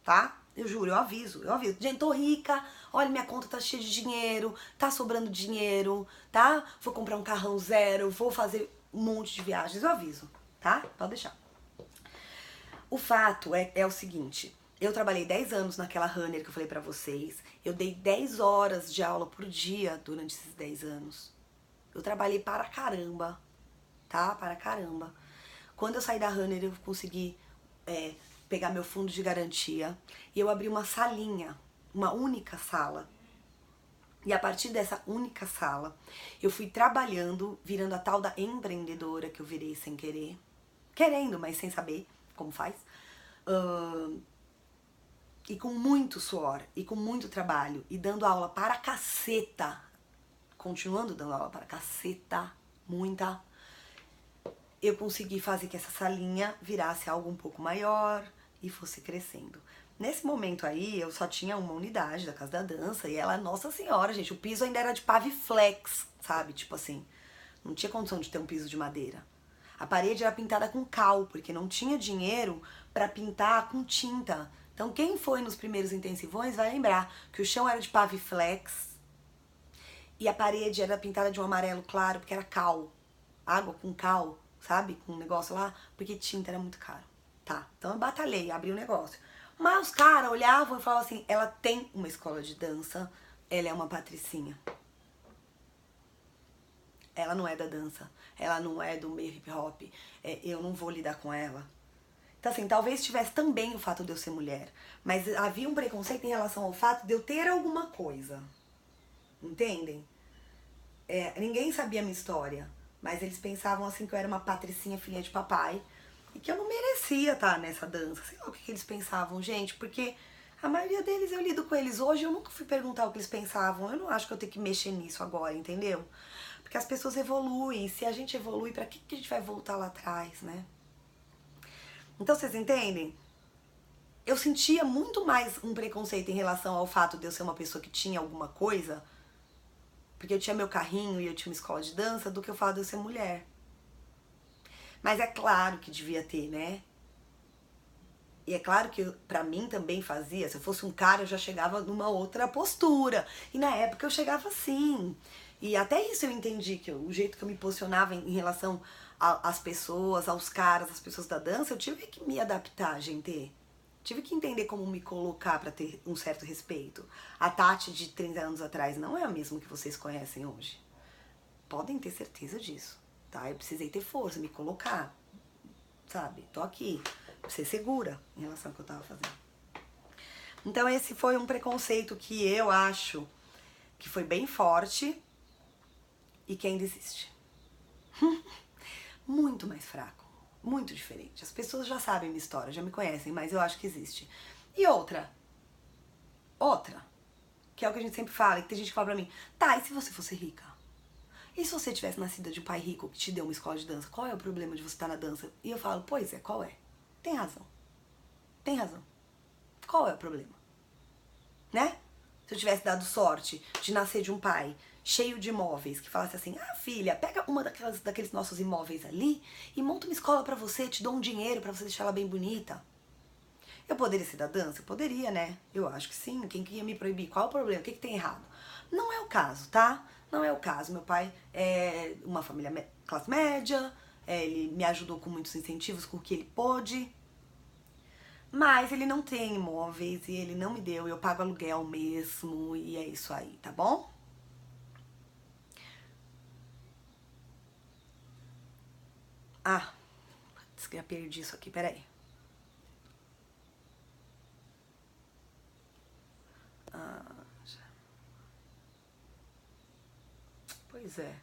tá? Eu juro, eu aviso. Gente, tô rica, olha, minha conta tá cheia de dinheiro, tá sobrando dinheiro, tá? Vou comprar um carrão zero, vou fazer um monte de viagens, eu aviso, tá? Pode deixar. O fato é o seguinte, eu trabalhei 10 anos naquela runner que eu falei pra vocês, eu dei 10 horas de aula por dia durante esses 10 anos. Eu trabalhei para caramba, tá? Para caramba. Quando eu saí da runner, eu consegui pegar meu fundo de garantia e eu abri uma salinha, uma única sala, E a partir dessa única sala, eu fui trabalhando, virando a tal da empreendedora que eu virei sem querer. Querendo, mas sem saber como faz. E com muito suor, e com muito trabalho, e dando aula para caceta. Continuando dando aula para caceta, muita. Eu consegui fazer que essa salinha virasse algo um pouco maior e fosse crescendo. Nesse momento aí, eu só tinha uma unidade da Casa da Dança e ela, nossa senhora, gente, o piso ainda era de Paviflex, sabe? Tipo assim, não tinha condição de ter um piso de madeira. A parede era pintada com cal, porque não tinha dinheiro para pintar com tinta. Então, quem foi nos primeiros intensivões vai lembrar que o chão era de Paviflex e a parede era pintada de um amarelo claro, porque era cal. Água com cal, sabe? Com um negócio lá, porque tinta era muito caro. Tá, então eu batalhei, abri o negócio. Mas os caras olhavam e falavam assim, ela tem uma escola de dança, ela é uma patricinha. Ela não é da dança, ela não é do meio hip hop, eu não vou lidar com ela. Então assim, talvez tivesse também o fato de eu ser mulher, mas havia um preconceito em relação ao fato de eu ter alguma coisa. Entendem? Ninguém sabia a minha história, mas eles pensavam assim que eu era uma patricinha filha de papai e que eu não merecia estar nessa dança. Sei lá o que eles pensavam, gente, porque a maioria deles eu lido com eles hoje, eu nunca fui perguntar o que eles pensavam. Eu não acho que eu tenho que mexer nisso agora, entendeu? Porque as pessoas evoluem, se a gente evolui, pra que a gente vai voltar lá atrás, né? Então vocês entendem? Eu sentia muito mais um preconceito em relação ao fato de eu ser uma pessoa que tinha alguma coisa, porque eu tinha meu carrinho e eu tinha uma escola de dança, do que eu falo de eu ser mulher. Mas é claro que devia ter, né? E é claro que pra mim também fazia. Se eu fosse um cara, eu já chegava numa outra postura. E na época eu chegava assim. E até isso eu entendi, que o jeito que eu me posicionava em relação às pessoas, aos caras, às pessoas da dança, eu tive que me adaptar, gente. Tive que entender como me colocar pra ter um certo respeito. A Tati de 30 anos atrás não é a mesma que vocês conhecem hoje. Podem ter certeza disso, tá? Eu precisei ter força, me colocar, sabe? Tô aqui, ser segura em relação ao que eu tava fazendo. Então esse foi um preconceito que eu acho que foi bem forte e que ainda existe. Muito mais fraco, muito diferente. As pessoas já sabem minha história, já me conhecem, mas eu acho que existe. E outra, que é o que a gente sempre fala, e que tem gente que fala pra mim, tá, e se você fosse rica? E se você tivesse nascido de um pai rico que te deu uma escola de dança, qual é o problema de você estar na dança? E eu falo, pois é, qual é? Tem razão. Tem razão. Qual é o problema? Né? Se eu tivesse dado sorte de nascer de um pai cheio de imóveis, que falasse assim, ah filha, pega uma daqueles nossos imóveis ali e monta uma escola pra você, te dou um dinheiro pra você deixar ela bem bonita. Eu poderia ser da dança? Eu poderia, né? Eu acho que sim. Quem que ia me proibir? Qual é o problema? O que tem errado? Não é o caso, tá? Não é o caso. Meu pai é uma família classe média, ele me ajudou com muitos incentivos, com o que ele pôde. Mas ele não tem imóveis e ele não me deu. Eu pago aluguel mesmo e é isso aí, tá bom? Ah, já perdi isso aqui, peraí. Pois é.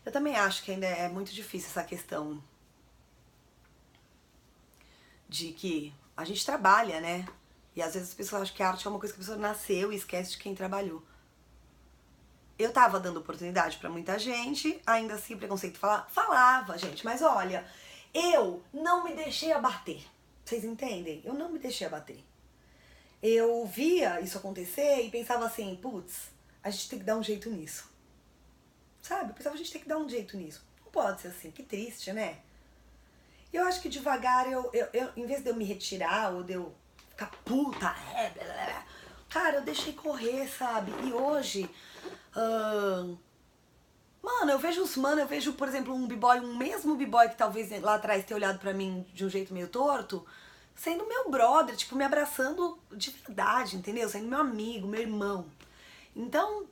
Eu também acho que ainda é muito difícil essa questão de que a gente trabalha, né? E às vezes as pessoas acham que a arte é uma coisa que a pessoa nasceu e esquece de quem trabalhou. Eu tava dando oportunidade pra muita gente, ainda assim preconceito falava, gente, mas olha, eu não me deixei abater. Vocês entendem? Eu não me deixei abater. Eu via isso acontecer e pensava assim, putz, a gente tem que dar um jeito nisso. Sabe? Eu pensava, a gente tem que dar um jeito nisso. Não pode ser assim, que triste, né? Eu acho que devagar, em vez de eu me retirar ou de eu ficar puta, cara, eu deixei correr, sabe? E hoje, mano, eu vejo, por exemplo, um b-boy, um mesmo b-boy que talvez lá atrás tenha olhado pra mim de um jeito meio torto, sendo meu brother, tipo, me abraçando de verdade, entendeu? Sendo meu amigo, meu irmão. Então,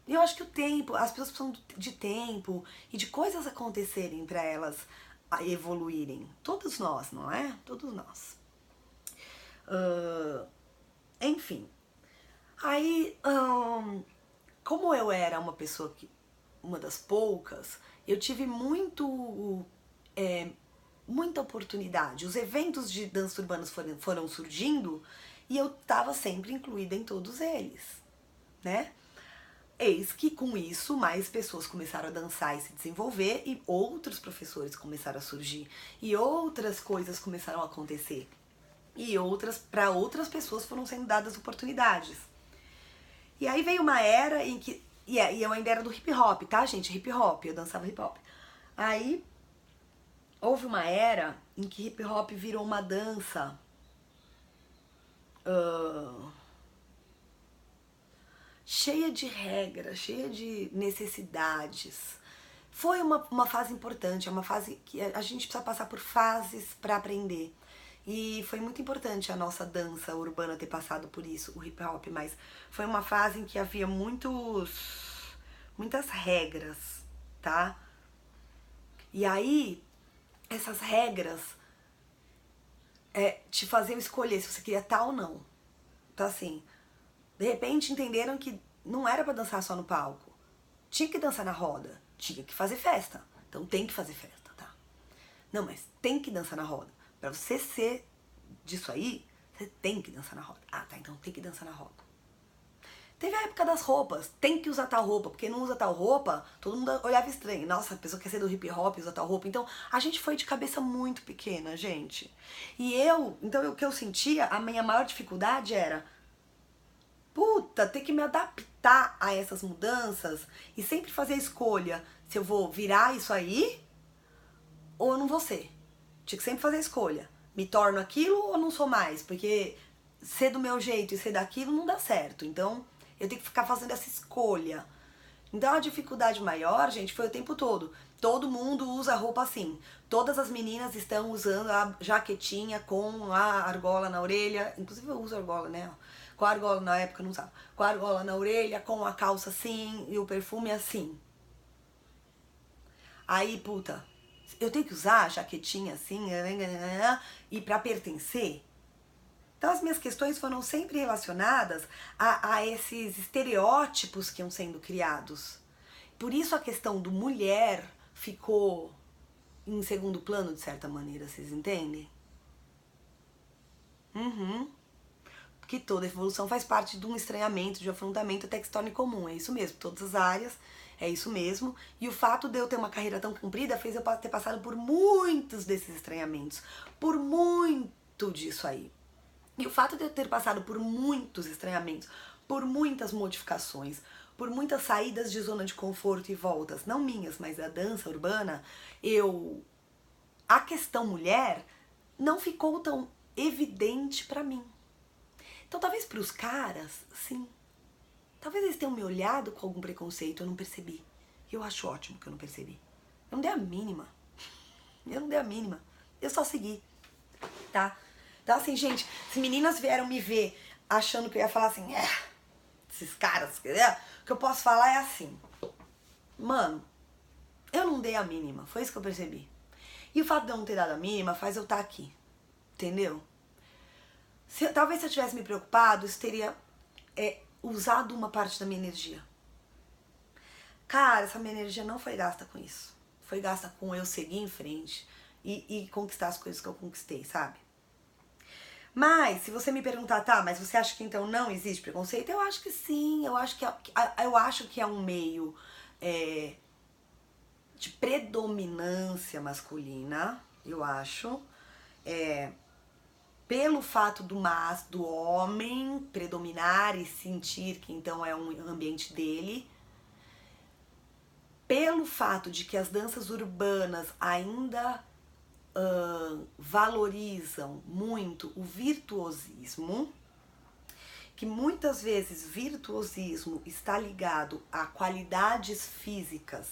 eu acho que o tempo, as pessoas precisam de tempo e de coisas acontecerem pra elas evoluírem. Todos nós, não é? Todos nós. Enfim. Aí, como eu era uma pessoa que, uma das poucas, eu tive muita oportunidade. Os eventos de dança urbana foram surgindo e eu estava sempre incluída em todos eles, né? Eis que com isso mais pessoas começaram a dançar e se desenvolver e outros professores começaram a surgir e outras coisas começaram a acontecer e para outras pessoas foram sendo dadas oportunidades. E aí veio uma era em que e eu ainda era do hip hop, tá, gente? Hip hop, eu dançava hip hop. Aí houve uma era em que hip hop virou uma dança cheia de regras, cheia de necessidades. Foi uma fase importante, é uma fase que a gente precisa passar por fases para aprender. E foi muito importante a nossa dança urbana ter passado por isso, o hip hop, mas foi uma fase em que havia muitas regras, tá? E aí, essas regras te faziam escolher se você queria tal ou não. Então assim, de repente entenderam que não era pra dançar só no palco. Tinha que dançar na roda, tinha que fazer festa. Então tem que fazer festa, tá? Não, mas tem que dançar na roda. Pra você ser disso aí, você tem que dançar na roda. Ah, tá, então tem que dançar na roda. Teve a época das roupas, tem que usar tal roupa, porque não usa tal roupa, todo mundo olhava estranho. Nossa, a pessoa quer ser do hip hop, usa tal roupa. Então, a gente foi de cabeça muito pequena, gente. E então o que eu sentia, a minha maior dificuldade era puta, ter que me adaptar a essas mudanças e sempre fazer a escolha se eu vou virar isso aí ou eu não vou ser. Tinha que sempre fazer a escolha. Me torno aquilo ou não sou mais? Porque ser do meu jeito e ser daquilo não dá certo. Então, eu tenho que ficar fazendo essa escolha. Então, a dificuldade maior, gente, foi o tempo todo. Todo mundo usa roupa assim. Todas as meninas estão usando a jaquetinha com a argola na orelha. Inclusive, eu uso argola, né? Com a argola, na época eu não usava. Com a argola na orelha, com a calça assim e o perfume assim. Aí, puta, eu tenho que usar a jaquetinha assim e pra pertencer? Então as minhas questões foram sempre relacionadas a esses estereótipos que iam sendo criados. Por isso a questão do mulher ficou em segundo plano, de certa maneira, vocês entendem? Porque toda evolução faz parte de um estranhamento, de um afrontamento até que se torne comum. É isso mesmo, todas as áreas, é isso mesmo. E o fato de eu ter uma carreira tão comprida fez eu ter passado por muitos desses estranhamentos, por muito disso aí. E o fato de eu ter passado por muitos estranhamentos, por muitas modificações, por muitas saídas de zona de conforto e voltas, não minhas, mas da dança urbana, a questão mulher não ficou tão evidente pra mim. Então talvez pros caras, sim. Talvez eles tenham me olhado com algum preconceito, eu não percebi. E eu acho ótimo que eu não percebi. Eu não dei a mínima. Eu só segui, tá? Então assim, gente, se meninas vieram me ver achando que eu ia falar assim, esses caras, o que eu posso falar é assim. Mano, eu não dei a mínima, foi isso que eu percebi. E o fato de eu não ter dado a mínima faz eu estar aqui, entendeu? Talvez se eu tivesse me preocupado, isso teria usado uma parte da minha energia. Cara, essa minha energia não foi gasta com isso. Foi gasta com eu seguir em frente e conquistar as coisas que eu conquistei, sabe? Mas, se você me perguntar, tá, mas você acha que então não existe preconceito? Eu acho que sim, eu acho que é um meio de predominância masculina, eu acho. Pelo fato do homem predominar e sentir que então é um ambiente dele. Pelo fato de que as danças urbanas ainda valorizam muito o virtuosismo, que muitas vezes virtuosismo está ligado a qualidades físicas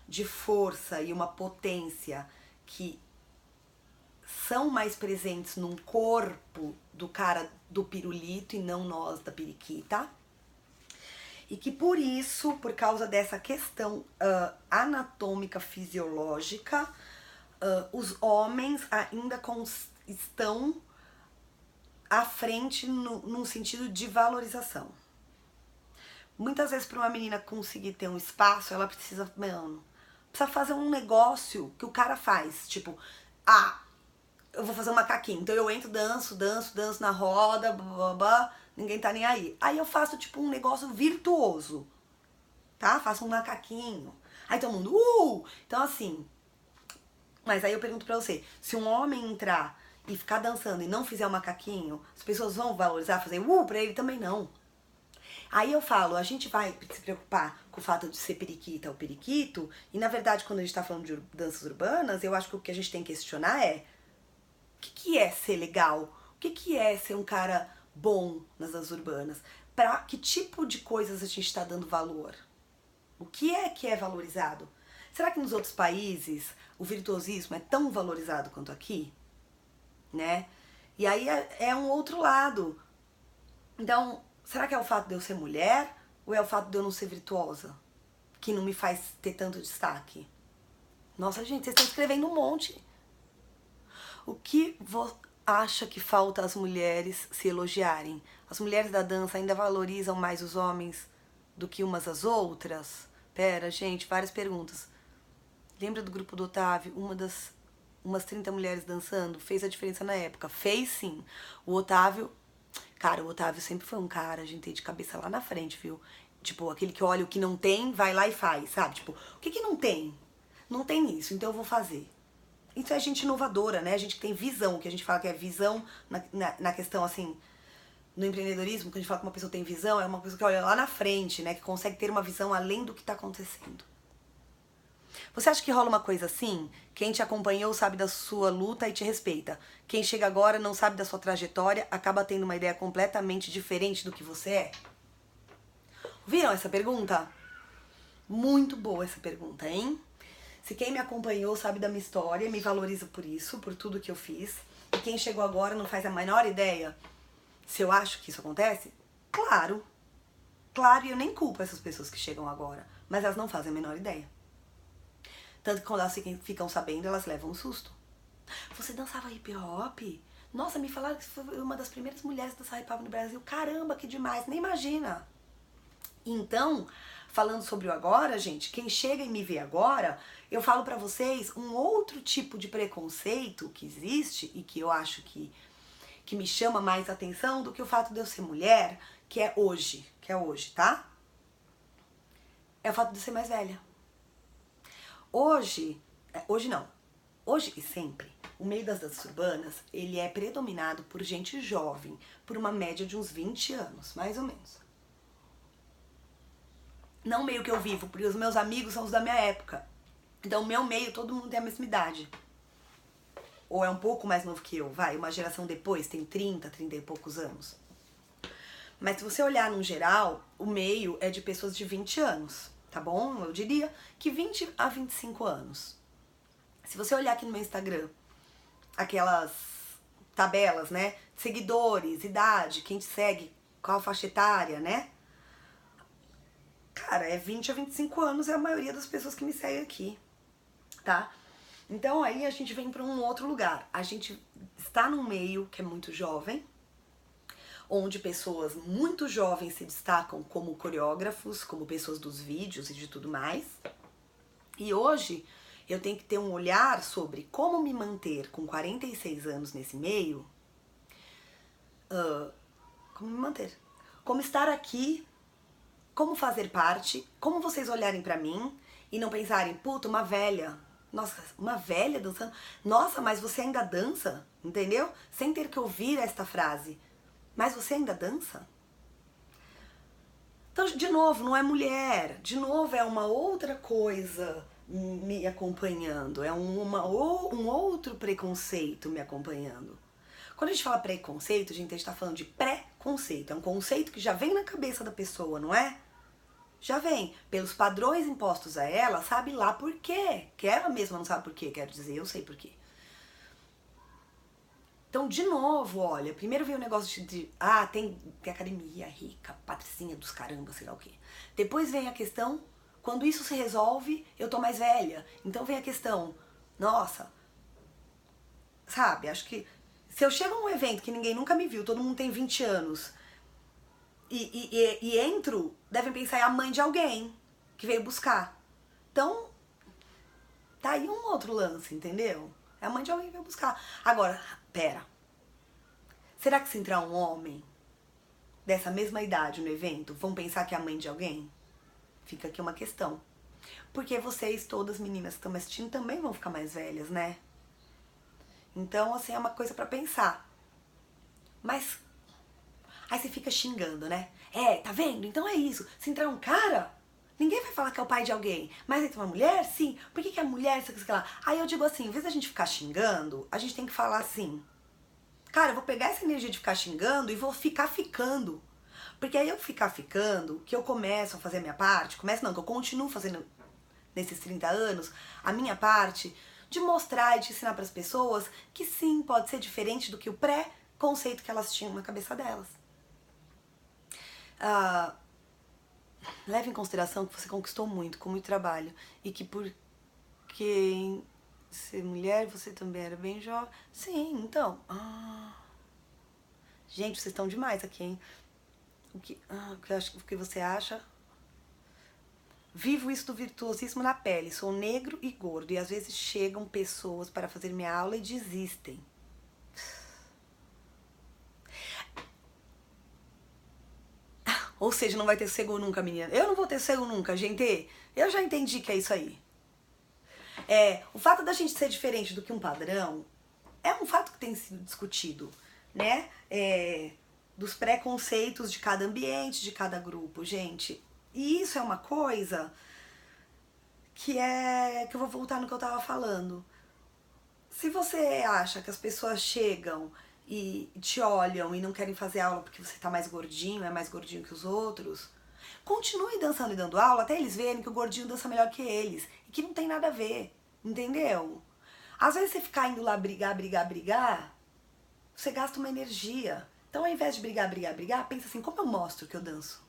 de força e uma potência que são mais presentes num corpo do cara do pirulito e não nós da periquita. E que por isso, por causa dessa questão anatômica fisiológica, os homens ainda estão à frente num sentido de valorização. Muitas vezes para uma menina conseguir ter um espaço, ela precisa, mano, precisa fazer um negócio que o cara faz. Tipo, eu vou fazer um macaquinho. Então eu entro, danço na roda, blá, blá, blá, ninguém tá nem aí. Aí eu faço tipo um negócio virtuoso, tá? Faço um macaquinho. Aí todo mundo, Então assim, mas aí eu pergunto pra você, se um homem entrar e ficar dançando e não fizer o macaquinho, as pessoas vão valorizar, fazer pra ele? Também não. Aí eu falo, a gente vai se preocupar com o fato de ser periquita ou periquito, e na verdade quando a gente tá falando de danças urbanas, eu acho que o que a gente tem que questionar é o que é ser legal? O que é ser um cara bom nas danças urbanas? Pra que tipo de coisas a gente está dando valor? O que é valorizado? Será que nos outros países o virtuosismo é tão valorizado quanto aqui? Né? E aí é um outro lado. Então, será que é o fato de eu ser mulher ou é o fato de eu não ser virtuosa que não me faz ter tanto destaque? Nossa, gente, vocês estão escrevendo um monte. O que acha que falta às mulheres se elogiarem? As mulheres da dança ainda valorizam mais os homens do que umas às outras? Pera, gente, várias perguntas. Lembra do grupo do Otávio? Umas 30 mulheres dançando? Fez a diferença na época? Fez sim. O Otávio sempre foi um cara, a gente tem de cabeça lá na frente, viu? Tipo, aquele que olha o que não tem, vai lá e faz, sabe? Tipo, o que não tem? Não tem isso, então eu vou fazer. Isso é gente inovadora, né? A gente que tem visão, que a gente fala que é visão na questão, assim, no empreendedorismo, quando a gente fala que uma pessoa tem visão, é uma pessoa que olha lá na frente, né? Que consegue ter uma visão além do que tá acontecendo. Você acha que rola uma coisa assim? Quem te acompanhou sabe da sua luta e te respeita. Quem chega agora não sabe da sua trajetória, acaba tendo uma ideia completamente diferente do que você é? Viram essa pergunta? Muito boa essa pergunta, hein? Se quem me acompanhou sabe da minha história, me valoriza por isso, por tudo que eu fiz, e quem chegou agora não faz a menor ideia se eu acho que isso acontece? Claro. Claro, e eu nem culpo essas pessoas que chegam agora, mas elas não fazem a menor ideia. Tanto que quando elas ficam sabendo, elas levam um susto. Você dançava hip hop? Nossa, me falaram que você foi uma das primeiras mulheres a dançar hip hop no Brasil. Caramba, que demais, nem imagina. Então, falando sobre o agora, gente, quem chega e me vê agora, eu falo pra vocês um outro tipo de preconceito que existe e que eu acho que me chama mais atenção do que o fato de eu ser mulher, que é hoje, tá? É o fato de eu ser mais velha. Hoje e sempre, o meio das danças urbanas, ele é predominado por gente jovem, por uma média de uns 20 anos, mais ou menos. Não o meio que eu vivo, porque os meus amigos são os da minha época. Então, o meu meio, todo mundo tem a mesma idade. Ou é um pouco mais novo que eu, uma geração depois, tem 30 e poucos anos. Mas se você olhar no geral, o meio é de pessoas de 20 anos, tá bom? Eu diria que 20 a 25 anos. Se você olhar aqui no meu Instagram, aquelas tabelas, né? Seguidores, idade, quem te segue, qual faixa etária, né? Cara, é 20 a 25 anos é a maioria das pessoas que me seguem aqui, tá? Então aí a gente vem para um outro lugar. A gente está num meio que é muito jovem, onde pessoas muito jovens se destacam como coreógrafos, como pessoas dos vídeos e de tudo mais. E hoje eu tenho que ter um olhar sobre como me manter com 46 anos nesse meio. Como me manter? Como estar aqui, como fazer parte, como vocês olharem pra mim e não pensarem, puta, uma velha. Nossa, uma velha dançando? Nossa, mas você ainda dança? Entendeu? Sem ter que ouvir esta frase. Mas você ainda dança? Então, de novo, não é mulher. De novo, é uma outra coisa me acompanhando. É um outro preconceito me acompanhando. Quando a gente fala preconceito, gente, a gente tá falando de pré-conceito. É um conceito que já vem na cabeça da pessoa, não é? Já vem. Pelos padrões impostos a ela, sabe lá por quê. Que ela mesma não sabe por quê, quero dizer, eu sei por quê. Então, de novo, olha, primeiro veio o negócio de tem academia rica, patricinha dos caramba, sei lá o quê. Depois vem a questão, quando isso se resolve, eu tô mais velha. Então vem a questão, nossa, sabe, acho que se eu chego num evento que ninguém nunca me viu, todo mundo tem 20 anos, e entro, devem pensar é a mãe de alguém que veio buscar. Então, tá aí um outro lance, entendeu? É a mãe de alguém que veio buscar. Agora, pera. Será que se entrar um homem dessa mesma idade no evento, vão pensar que é a mãe de alguém? Fica aqui uma questão. Porque vocês, todas meninas que estão me assistindo, também vão ficar mais velhas, né? Então, assim, é uma coisa pra pensar. Mas aí você fica xingando, né? Tá vendo? Então é isso. Se entrar um cara, ninguém vai falar que é o pai de alguém. Mas entra uma mulher, sim. Por que a mulher, isso aqui, lá? Aí eu digo assim, em vez da gente ficar xingando, a gente tem que falar assim. Cara, eu vou pegar essa energia de ficar xingando e vou ficar ficando. Porque aí eu ficar ficando, que eu começo a fazer a minha parte, que eu continuo fazendo nesses 30 anos, a minha parte de mostrar e de ensinar para as pessoas que sim, pode ser diferente do que o pré-conceito que elas tinham na cabeça delas. Leve em consideração que você conquistou muito, com muito trabalho, e que porque ser mulher você também era bem jovem. Sim, então. Gente, vocês estão demais aqui, hein? O que você acha? Vivo isso do virtuosismo na pele. Sou negro e gordo. E às vezes chegam pessoas para fazer minha aula e desistem. Ou seja, não vai ter sossego nunca, menina. Eu não vou ter sossego nunca, gente. Eu já entendi que é isso aí. O fato da gente ser diferente do que um padrão é um fato que tem sido discutido, né? Dos preconceitos de cada ambiente, de cada grupo, gente. E isso é uma coisa que eu vou voltar no que eu tava falando. Se você acha que as pessoas chegam e te olham e não querem fazer aula porque você tá mais gordinho, é mais gordinho que os outros, continue dançando e dando aula até eles verem que o gordinho dança melhor que eles e que não tem nada a ver, entendeu? Às vezes você ficar indo lá brigar, você gasta uma energia. Então, ao invés de brigar, pensa assim, como eu mostro que eu danço?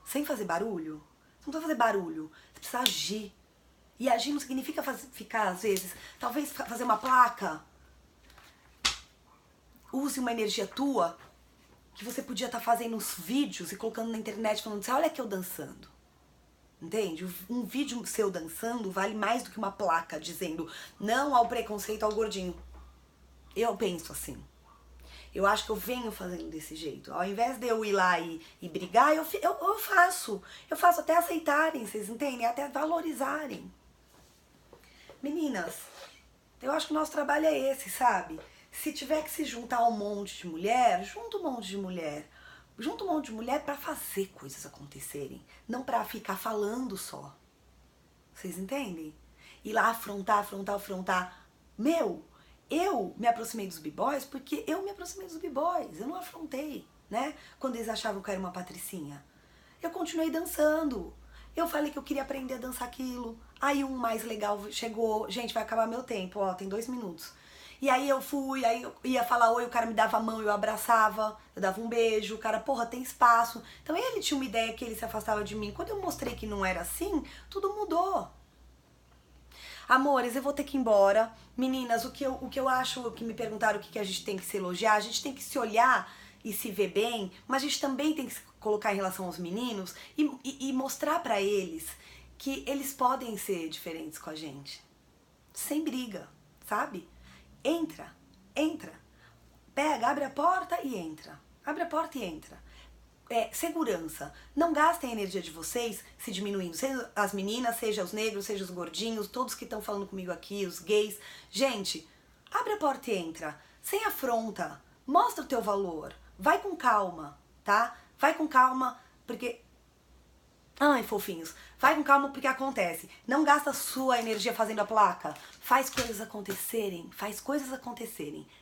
Sem fazer barulho? Você não precisa fazer barulho, você precisa agir. E agir não significa ficar, às vezes, talvez fazer uma placa. Use uma energia tua, que você podia estar fazendo uns vídeos e colocando na internet, falando assim, olha aqui eu dançando. Entende? Um vídeo seu dançando vale mais do que uma placa dizendo não ao preconceito ao gordinho. Eu penso assim. Eu acho que eu venho fazendo desse jeito. Ao invés de eu ir lá e brigar, eu faço. Eu faço até aceitarem, vocês entendem? Até valorizarem. Meninas, eu acho que o nosso trabalho é esse, sabe? Se tiver que se juntar um monte de mulher, junta um monte de mulher. Junta um monte de mulher pra fazer coisas acontecerem. Não pra ficar falando só. Vocês entendem? Ir lá afrontar. Eu me aproximei dos b-boys porque eu me aproximei dos b-boys. Eu não afrontei, né? Quando eles achavam que eu era uma patricinha. Eu continuei dançando. Eu falei que eu queria aprender a dançar aquilo. Aí um mais legal chegou. Gente, vai acabar meu tempo, ó, tem 2 minutos. E aí eu fui, aí eu ia falar oi, o cara me dava a mão, eu abraçava, eu dava um beijo, o cara, porra, tem espaço. Então ele tinha uma ideia que ele se afastava de mim. Quando eu mostrei que não era assim, tudo mudou. Amores, eu vou ter que ir embora. Meninas, o que eu acho, que me perguntaram o que a gente tem que se elogiar, a gente tem que se olhar e se ver bem, mas a gente também tem que se colocar em relação aos meninos e mostrar pra eles que eles podem ser diferentes com a gente. Sem briga, sabe? Entra. Pega, abre a porta e entra. Abre a porta e entra. Segurança. Não gastem a energia de vocês se diminuindo. Seja as meninas, seja os negros, seja os gordinhos, todos que estão falando comigo aqui, os gays. Gente, abre a porta e entra. Sem afronta. Mostra o teu valor. Vai com calma, tá? Vai com calma, porque... Ai, fofinhos. Vai com calma porque acontece. Não gasta sua energia fazendo a placa. Faz coisas acontecerem.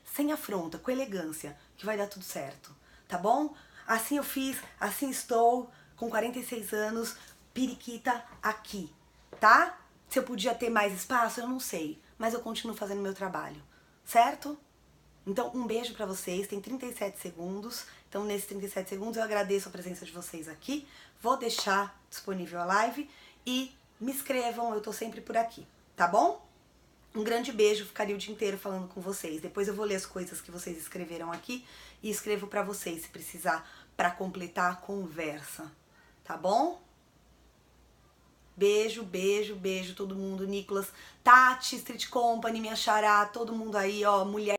Sem afronta, com elegância, que vai dar tudo certo. Tá bom? Assim eu fiz, assim estou, com 46 anos, periquita aqui, tá? Se eu podia ter mais espaço, eu não sei, mas eu continuo fazendo meu trabalho, certo? Então, um beijo pra vocês, tem 37 segundos, então nesses 37 segundos eu agradeço a presença de vocês aqui, vou deixar disponível a live e me escrevam, eu tô sempre por aqui, tá bom? Um grande beijo, ficaria o dia inteiro falando com vocês. Depois eu vou ler as coisas que vocês escreveram aqui e escrevo pra vocês, se precisar, pra completar a conversa. Tá bom? Beijo, beijo, beijo todo mundo. Nicolas, Tati, Street Company, minha xará, todo mundo aí, ó, mulher.